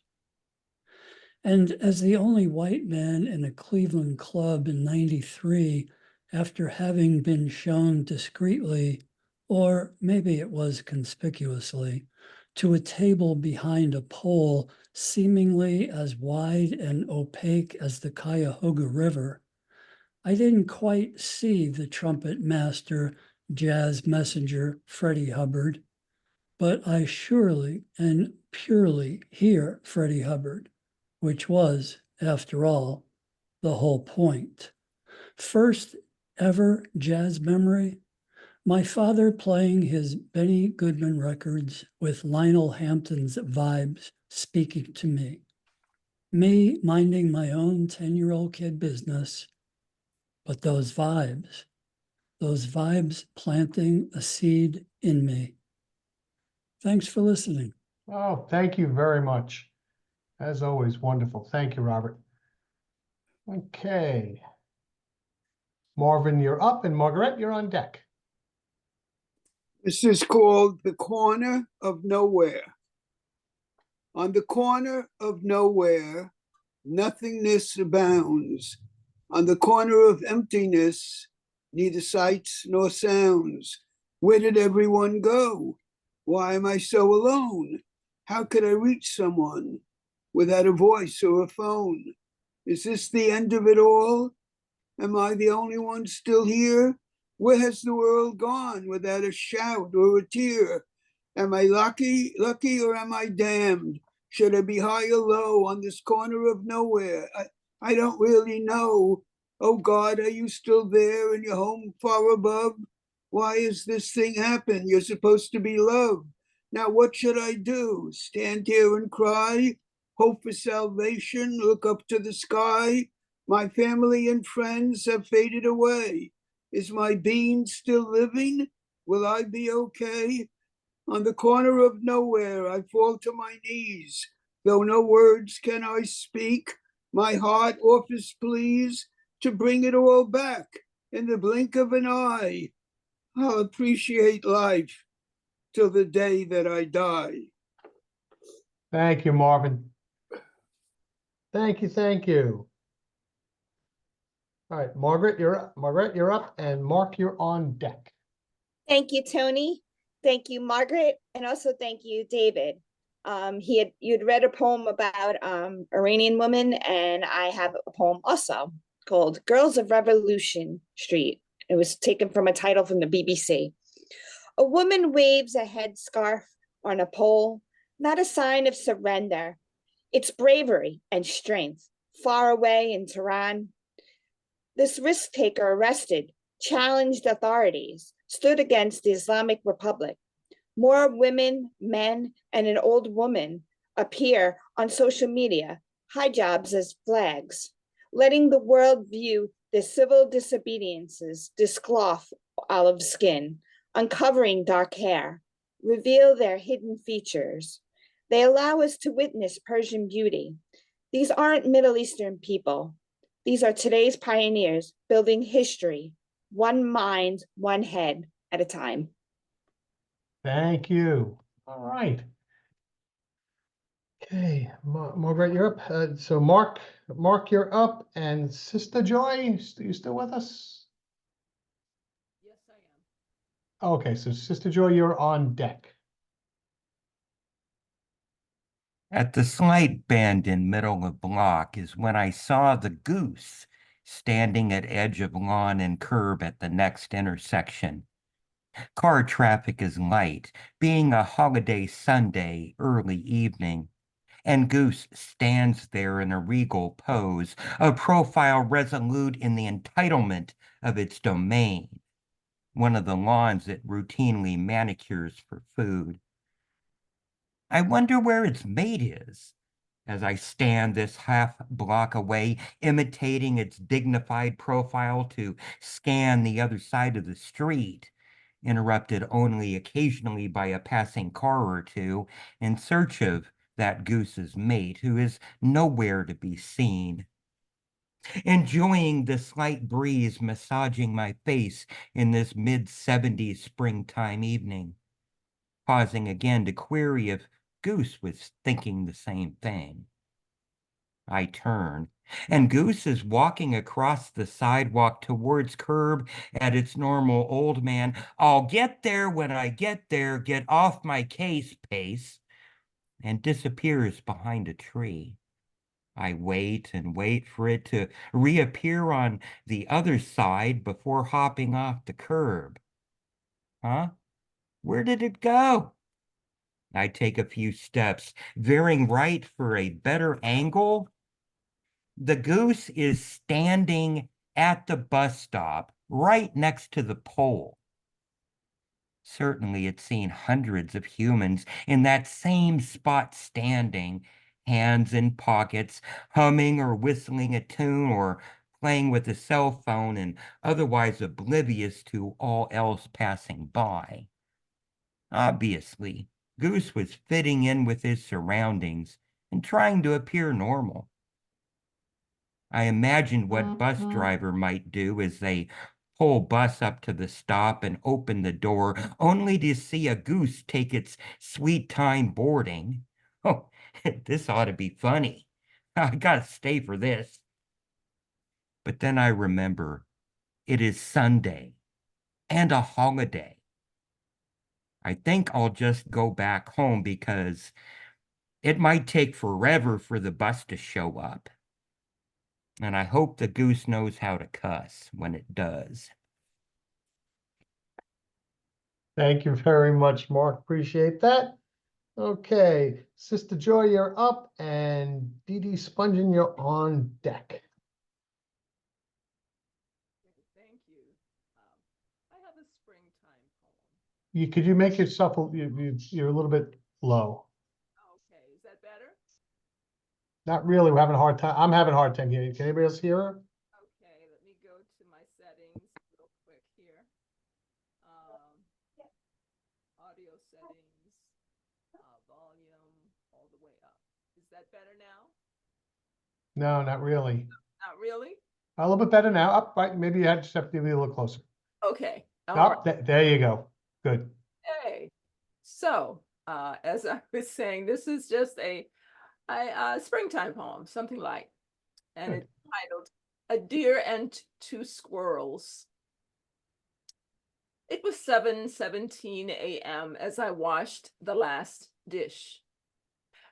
And as the only white man in a Cleveland club in '93, after having been shown discreetly, or maybe it was conspicuously, to a table behind a pole seemingly as wide and opaque as the Cuyahoga River, I didn't quite see the trumpet master, jazz messenger, Freddie Hubbard, but I surely and purely hear Freddie Hubbard, which was, after all, the whole point. First ever jazz memory, my father playing his Benny Goodman records with Lionel Hampton's vibes speaking to me. Me minding my own 10-year-old kid business, but those vibes planting a seed in me. Thanks for listening. Oh, thank you very much. As always, wonderful. Thank you, Robert. Okay. Marvin, you're up, and Margaret, you're on deck. This is called The Corner of Nowhere. On the corner of nowhere, nothingness abounds. On the corner of emptiness, neither sights nor sounds. Where did everyone go? Why am I so alone? How could I reach someone without a voice or a phone? Is this the end of it all? Am I the only one still here? Where has the world gone without a shout or a tear? Am I lucky, or am I damned? Should I be high or low on this corner of nowhere? I don't really know. Oh God, are you still there in your home far above? Why is this thing happen? You're supposed to be loved. Now what should I do? Stand here and cry? Hope for salvation? Look up to the sky? My family and friends have faded away. Is my being still living? Will I be okay? On the corner of nowhere, I fall to my knees. Though no words can I speak, my heart offers pleas to bring it all back in the blink of an eye. I'll appreciate life till the day that I die. Thank you, Marvin. Thank you, thank you. All right, Margaret, you're up. Margaret, you're up, and Mark, you're on deck. Thank you, Tony. Thank you, Margaret, and also thank you, David. You'd read a poem about Iranian woman, and I have a poem also called "Girls of Revolution Street." It was taken from a title from the BBC. A woman waves a headscarf on a pole, not a sign of surrender. It's bravery and strength. Far away in Tehran, this risk taker arrested, challenged authorities, stood against the Islamic Republic. More women, men, and an old woman appear on social media, hijabs as flags, letting the world view the civil disobediences, discloth olive skin, uncovering dark hair, reveal their hidden features. They allow us to witness Persian beauty. These aren't Middle Eastern people. These are today's pioneers building history, one mind, one head at a time. Thank you. All right. Okay, Margaret, you're up. So Mark, you're up, and Sister Joy, you still with us? Okay, so Sister Joy, you're on deck. At the slight bend in middle of block is when I saw the goose standing at edge of lawn and curb at the next intersection. Car traffic is light, being a holiday Sunday early evening, and Goose stands there in a regal pose, a profile resolute in the entitlement of its domain, one of the lawns it routinely manicures for food. I wonder where its mate is, as I stand this half block away, imitating its dignified profile to scan the other side of the street, interrupted only occasionally by a passing car or two, in search of that goose's mate, who is nowhere to be seen. Enjoying the slight breeze massaging my face in this mid-70s springtime evening, pausing again to query if Goose was thinking the same thing. I turn, and Goose is walking across the sidewalk towards curb at its normal old man, I'll get there when I get there, get off my case pace, and disappears behind a tree. I wait and wait for it to reappear on the other side before hopping off the curb. Huh? Where did it go? I take a few steps, veering right for a better angle. The goose is standing at the bus stop, right next to the pole. Certainly it's seen hundreds of humans in that same spot standing, hands in pockets, humming or whistling a tune or playing with a cell phone and otherwise oblivious to all else passing by. Obviously, Goose was fitting in with his surroundings and trying to appear normal. I imagined what bus driver might do as they pull bus up to the stop and open the door, only to see a goose take its sweet time boarding. Oh, this ought to be funny. I gotta stay for this. But then I remember it is Sunday and a holiday. I think I'll just go back home because it might take forever for the bus to show up. And I hope the goose knows how to cuss when it does. Thank you very much, Mark. Appreciate that. Okay, Sister Joy, you're up, and Dee Dee Spungen, you're on deck. Thank you. I have a springtime poem. Could you make yourself, you're a little bit low. Okay, is that better? Not really, we're having a hard time. I'm having a hard time hearing. Can anybody else hear her? Okay, let me go to my settings real quick here. Audio settings, volume all the way up. Is that better now? No, not really. Not really? A little bit better now. Up, right? Maybe you had just have to be a little closer. Okay. Up, there you go. Good. Okay. So, as I was saying, this is just a springtime poem, something like, and Good. it's titled "A Deer and Two Squirrels." It was 7:17 a.m. as I washed the last dish.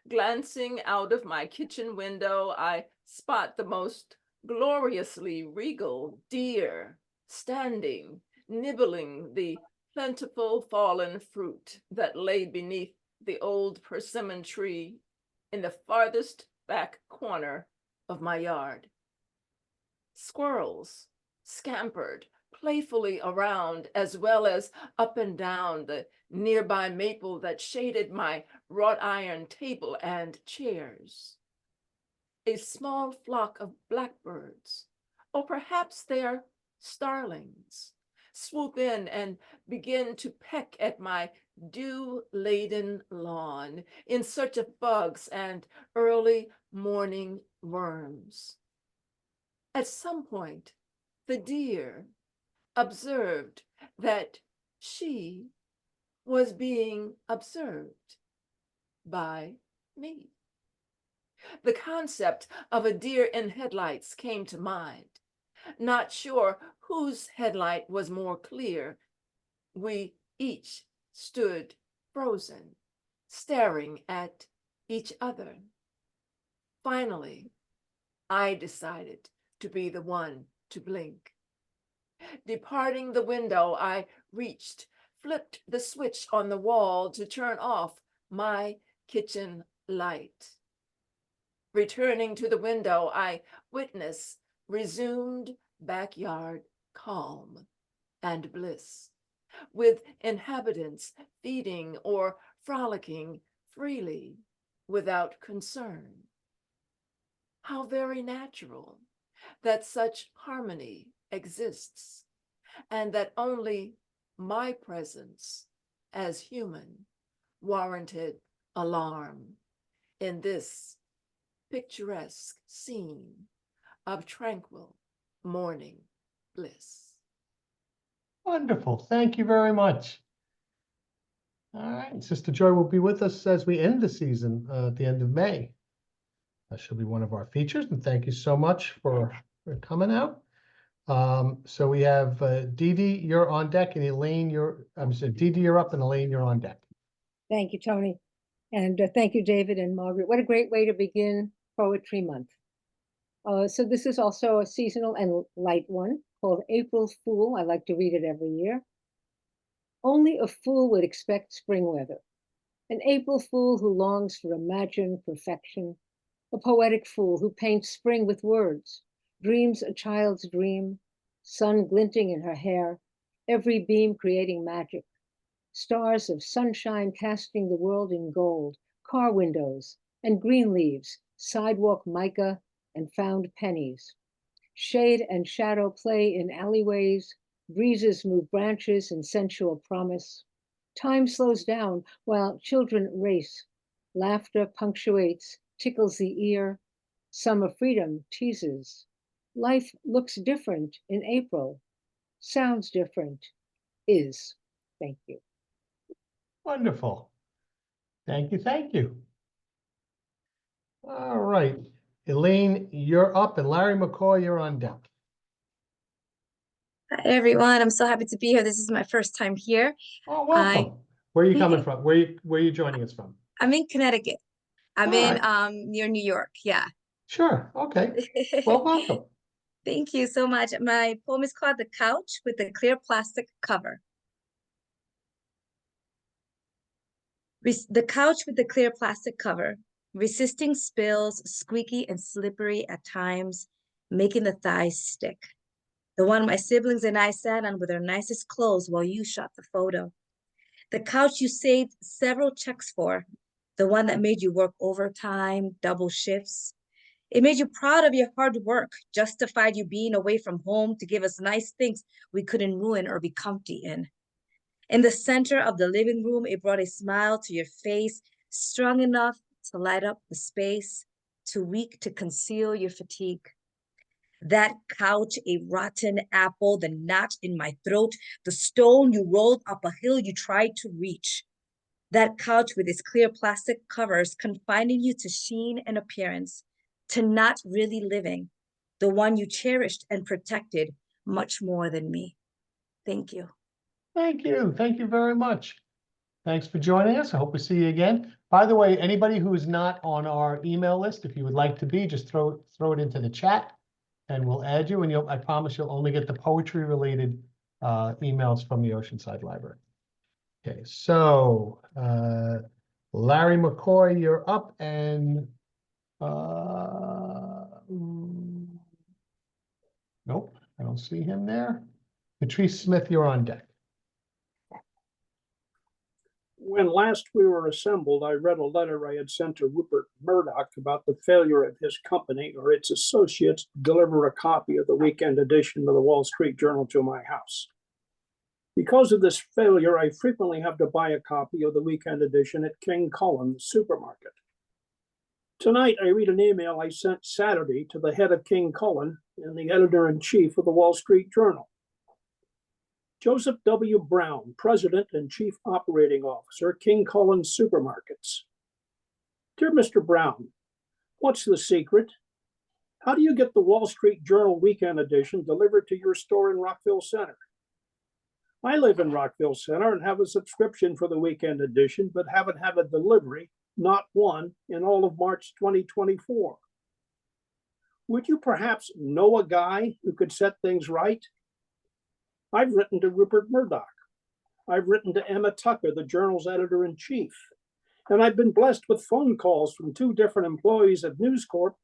Glancing out of my kitchen window, I spot the most gloriously regal deer standing, nibbling the plentiful fallen fruit that lay beneath the old persimmon tree in the farthest back corner of my yard. Squirrels scampered playfully around, as well as up and down the nearby maple that shaded my wrought iron table and chairs. A small flock of blackbirds, or perhaps they are starlings, swoop in and begin to peck at my dew-laden lawn in search of bugs and early morning worms. At some point, the deer observed that she was being observed by me. The concept of a deer in headlights came to mind, not sure whose headlight was more clear, we each stood frozen, staring at each other. Finally, I decided to be the one to blink. Departing the window, I reached, flipped the switch on the wall to turn off my kitchen light. Returning to the window, I witnessed resumed backyard calm and bliss, with inhabitants feeding or frolicking freely without concern. How very natural that such harmony exists, and that only my presence as human warranted alarm in this picturesque scene of tranquil morning bliss. Wonderful. Thank you very much. All right, Sister Joy will be with us as we end the season at the end of May. That should be one of our features, and thank you so much for coming out. So we have Dee Dee, you're on deck, and Elaine, Dee Dee, you're up, and Elaine, you're on deck. Thank you, Tony. And thank you, David and Margaret. What a great way to begin Poetry Month. So this is also a seasonal and light one called April Fool. I like to read it every year. Only a fool would expect spring weather. An April fool who longs for imagined perfection. A poetic fool who paints spring with words, dreams a child's dream, sun glinting in her hair, every beam creating magic. Stars of sunshine casting the world in gold, car windows and green leaves, sidewalk mica and found pennies. Shade and shadow play in alleyways, breezes move branches in sensual promise. Time slows down while children race. Laughter punctuates, tickles the ear. Summer freedom teases. Life looks different in April, sounds different, is. Thank you. Wonderful. Thank you, thank you. All right, Elaine, you're up, and Larry McCoy, you're on deck. Hi, everyone. I'm so happy to be here. This is my first time here. Oh, welcome. Where are you coming from? Where are you joining us from? I'm in Connecticut. I'm All in right. near New York. Yeah. Sure. Okay. Well, welcome. Thank you so much. My poem is called The Couch with the Clear Plastic Cover. The couch with the clear plastic cover, resisting spills, squeaky and slippery at times, making the thighs stick. The one my siblings and I sat on with our nicest clothes while you shot the photo. The couch you saved several checks for, the one that made you work overtime, double shifts. It made you proud of your hard work, justified you being away from home to give us nice things we couldn't ruin or be comfy in. In the center of the living room, it brought a smile to your face, strong enough to light up the space, too weak to conceal your fatigue. That couch, a rotten apple, the notch in my throat, the stone you rolled up a hill you tried to reach. That couch with its clear plastic covers confining you to sheen and appearance, to not really living, the one you cherished and protected much more than me. Thank you. Thank you. Thank you very much. Thanks for joining us. I hope we see you again. By the way, anybody who is not on our email list, if you would like to be, just throw it into the chat and we'll add you. And I promise you'll only get the poetry related emails from the Oceanside Library. Okay, so Larry McCoy, you're up, and nope, I don't see him there. Patrice Smith, you're on deck. When last we were assembled, I read a letter I had sent to Rupert Murdoch about the failure of his company or its associates to deliver a copy of the weekend edition of the Wall Street Journal to my house. Because of this failure, I frequently have to buy a copy of the weekend edition at King Cullen, the supermarket. Tonight, I read an email I sent Saturday to the head of King Cullen and the editor-in-chief of the Wall Street Journal. Joseph W. Brown, President and Chief Operating Officer, King Cullen Supermarkets. Dear Mr. Brown, what's the secret? How do you get the Wall Street Journal weekend edition delivered to your store in Rockville Center? I live in Rockville Center and have a subscription for the weekend edition, but haven't had a delivery, not one, in all of March 2024. Would you perhaps know a guy who could set things right? I've written to Rupert Murdoch. I've written to Emma Tucker, the journal's editor-in-chief. And I've been blessed with phone calls from 2 different employees at News Corp,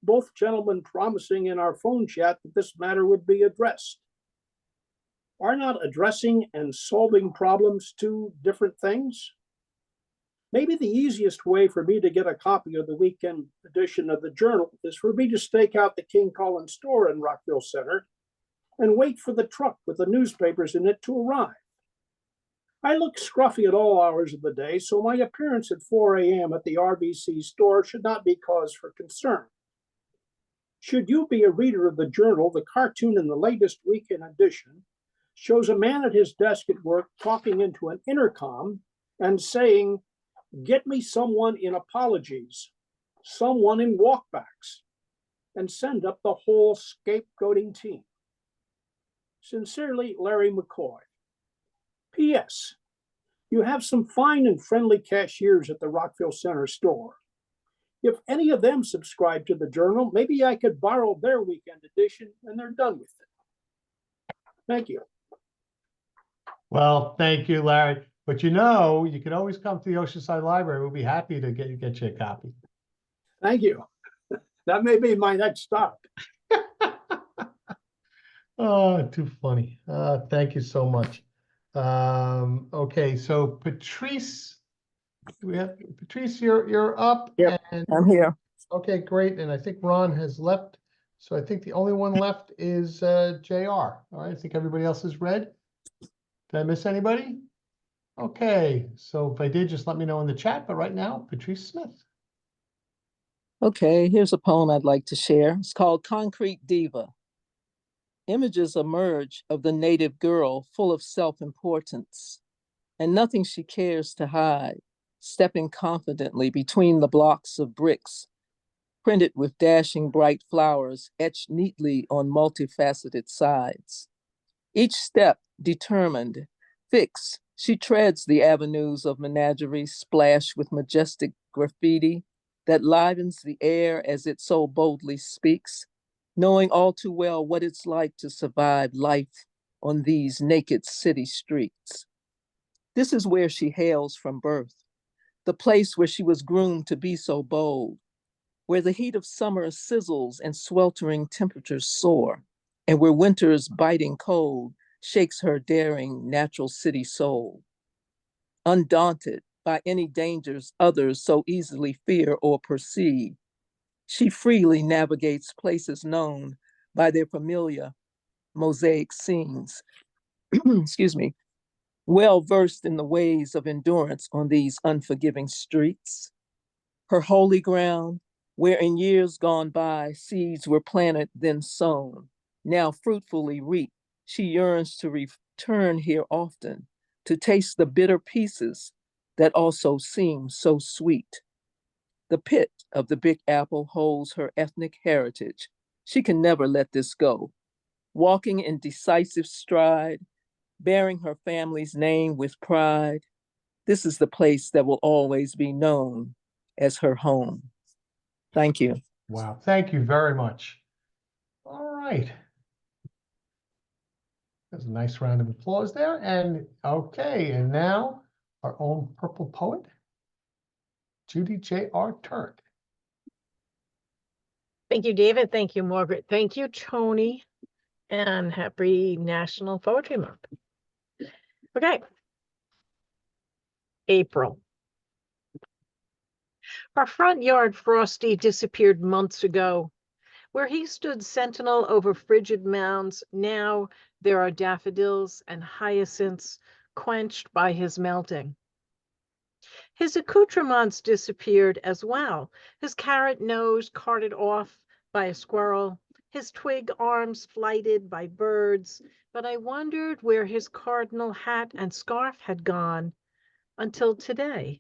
both gentlemen promising in our phone chat that this matter would be addressed. Are not addressing and solving problems 2 different things? Maybe the easiest way for me to get a copy of the weekend edition of the Journal is for me to stake out the King Collins store in Rockville Center and wait for the truck with the newspapers in it to arrive. I look scruffy at all hours of the day, so my appearance at 4 a.m. at the RBC store should not be cause for concern. Should you be a reader of the Journal, the cartoon in the latest weekend edition shows a man at his desk at work talking into an intercom and saying, "Get me someone in apologies, someone in walkbacks, and send up the whole scapegoating team. Sincerely, Larry McCoy. P.S. You have some fine and friendly cashiers at the Rockville Center store. If any of them subscribe to the Journal, maybe I could borrow their weekend edition and they're done with it. Thank you." Well, thank you, Larry. But you know, you can always come to the Oceanside Library. We'll be happy to get you a copy. Thank you. That may be my next stop. Oh, too funny. Thank you so much. Okay, so Patrice, we have Patrice, you're up. Yep, and I'm here. Okay, great. And I think Ron has left. So I think the only one left is JR. All right, I think everybody else is read. Did I miss anybody? Okay, so if I did, just let me know in the chat. But right now, Patrice Smith. Okay, here's a poem I'd like to share. It's called Concrete Diva. Images emerge of the native girl full of self-importance and nothing she cares to hide, stepping confidently between the blocks of bricks, printed with dashing bright flowers etched neatly on multifaceted sides. Each step determined, fixed, she treads the avenues of menagerie splashed with majestic graffiti that livens the air as it so boldly speaks, knowing all too well what it's like to survive life on these naked city streets. This is where she hails from birth, the place where she was groomed to be so bold, where the heat of summer sizzles and sweltering temperatures soar, and where winter's biting cold shakes her daring natural city soul. Undaunted by any dangers others so easily fear or perceive, she freely navigates places known by their familiar mosaic scenes. Excuse me. Well versed in the ways of endurance on these unforgiving streets. Her holy ground, where in years gone by seeds were planted then sown, now fruitfully reaped, she yearns to return here often, to taste the bitter pieces that also seem so sweet. The pit of the Big Apple holds her ethnic heritage. She can never let this go. Walking in decisive stride, bearing her family's name with pride, this is the place that will always be known as her home. Thank you. Wow, thank you very much. All right. There's a nice round of applause there. And okay, and now our own purple poet, Judy J.R. Turk. Thank you, David. Thank you, Margaret. Thank you, Tony. And happy National Poetry Month. Okay. April. Our front yard Frosty disappeared months ago. Where he stood sentinel over frigid mounds, now there are daffodils and hyacinths quenched by his melting. His accoutrements disappeared as well, his carrot nose carted off by a squirrel, his twig arms flighted by birds, but I wondered where his cardinal hat and scarf had gone until today.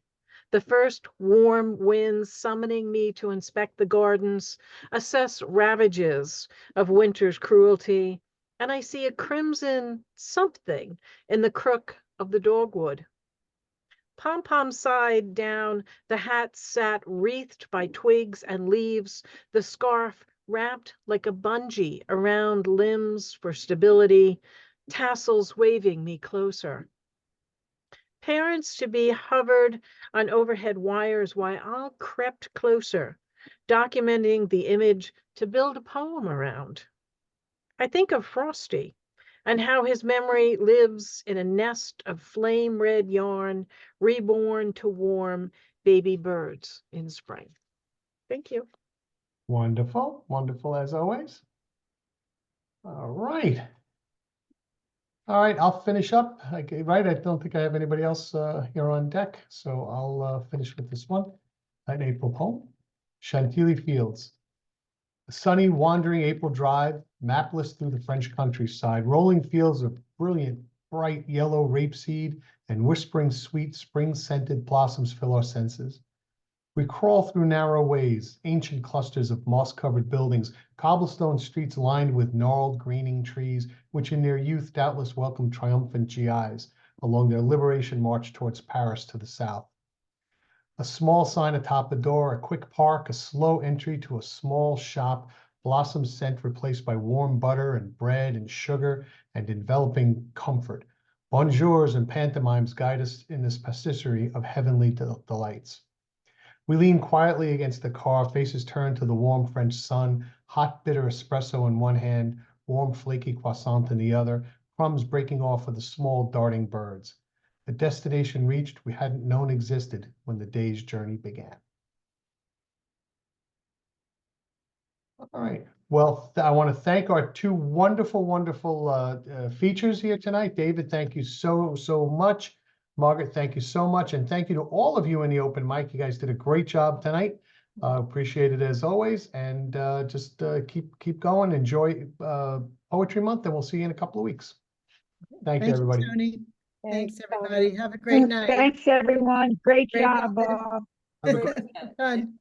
The first warm winds summoning me to inspect the gardens, assess ravages of winter's cruelty, and I see a crimson something in the crook of the dogwood. Pom-pom sighed down, the hat sat wreathed by twigs and leaves, the scarf wrapped like a bungee around limbs for stability, tassels waving me closer. Parents-to-be hovered on overhead wires while I crept closer, documenting the image to build a poem around. I think of Frosty and how his memory lives in a nest of flame red yarn, reborn to warm baby birds in spring. Thank you. Wonderful, wonderful as always. All right. All right, I'll finish up. Right, I don't think I have anybody else here on deck, so I'll finish with this one. An April poem, Chantilly Fields. A sunny, wandering April drive, mapless through the French countryside, rolling fields of brilliant, bright yellow rapeseed and whispering sweet spring-scented blossoms fill our senses. We crawl through narrow ways, ancient clusters of moss-covered buildings, cobblestone streets lined with gnarled greening trees, which in their youth doubtless welcomed triumphant GIs along their liberation march towards Paris to the south. A small sign atop the door, a quick park, a slow entry to a small shop, blossom scent replaced by warm butter and bread and sugar and enveloping comfort. Bonjours and pantomimes guide us in this pastisserie of heavenly delights. We lean quietly against the car, faces turned to the warm French sun, hot bitter espresso in one hand, warm flaky croissant in the other, crumbs breaking off of the small darting birds. A destination reached we hadn't known existed when the day's journey began. All right. Well, I want to thank our two wonderful, wonderful features here tonight. David, thank you so, so much. Margaret, thank you so much. And thank you to all of you in the open mic. You guys did a great job tonight. Appreciate it as always. And just keep going. Enjoy Poetry Month, and we'll see you in a couple of weeks. Thank you, everybody. Tony. Thanks, everybody. Have a great night. Thanks, everyone. Great Great job. job. Have a good- Done.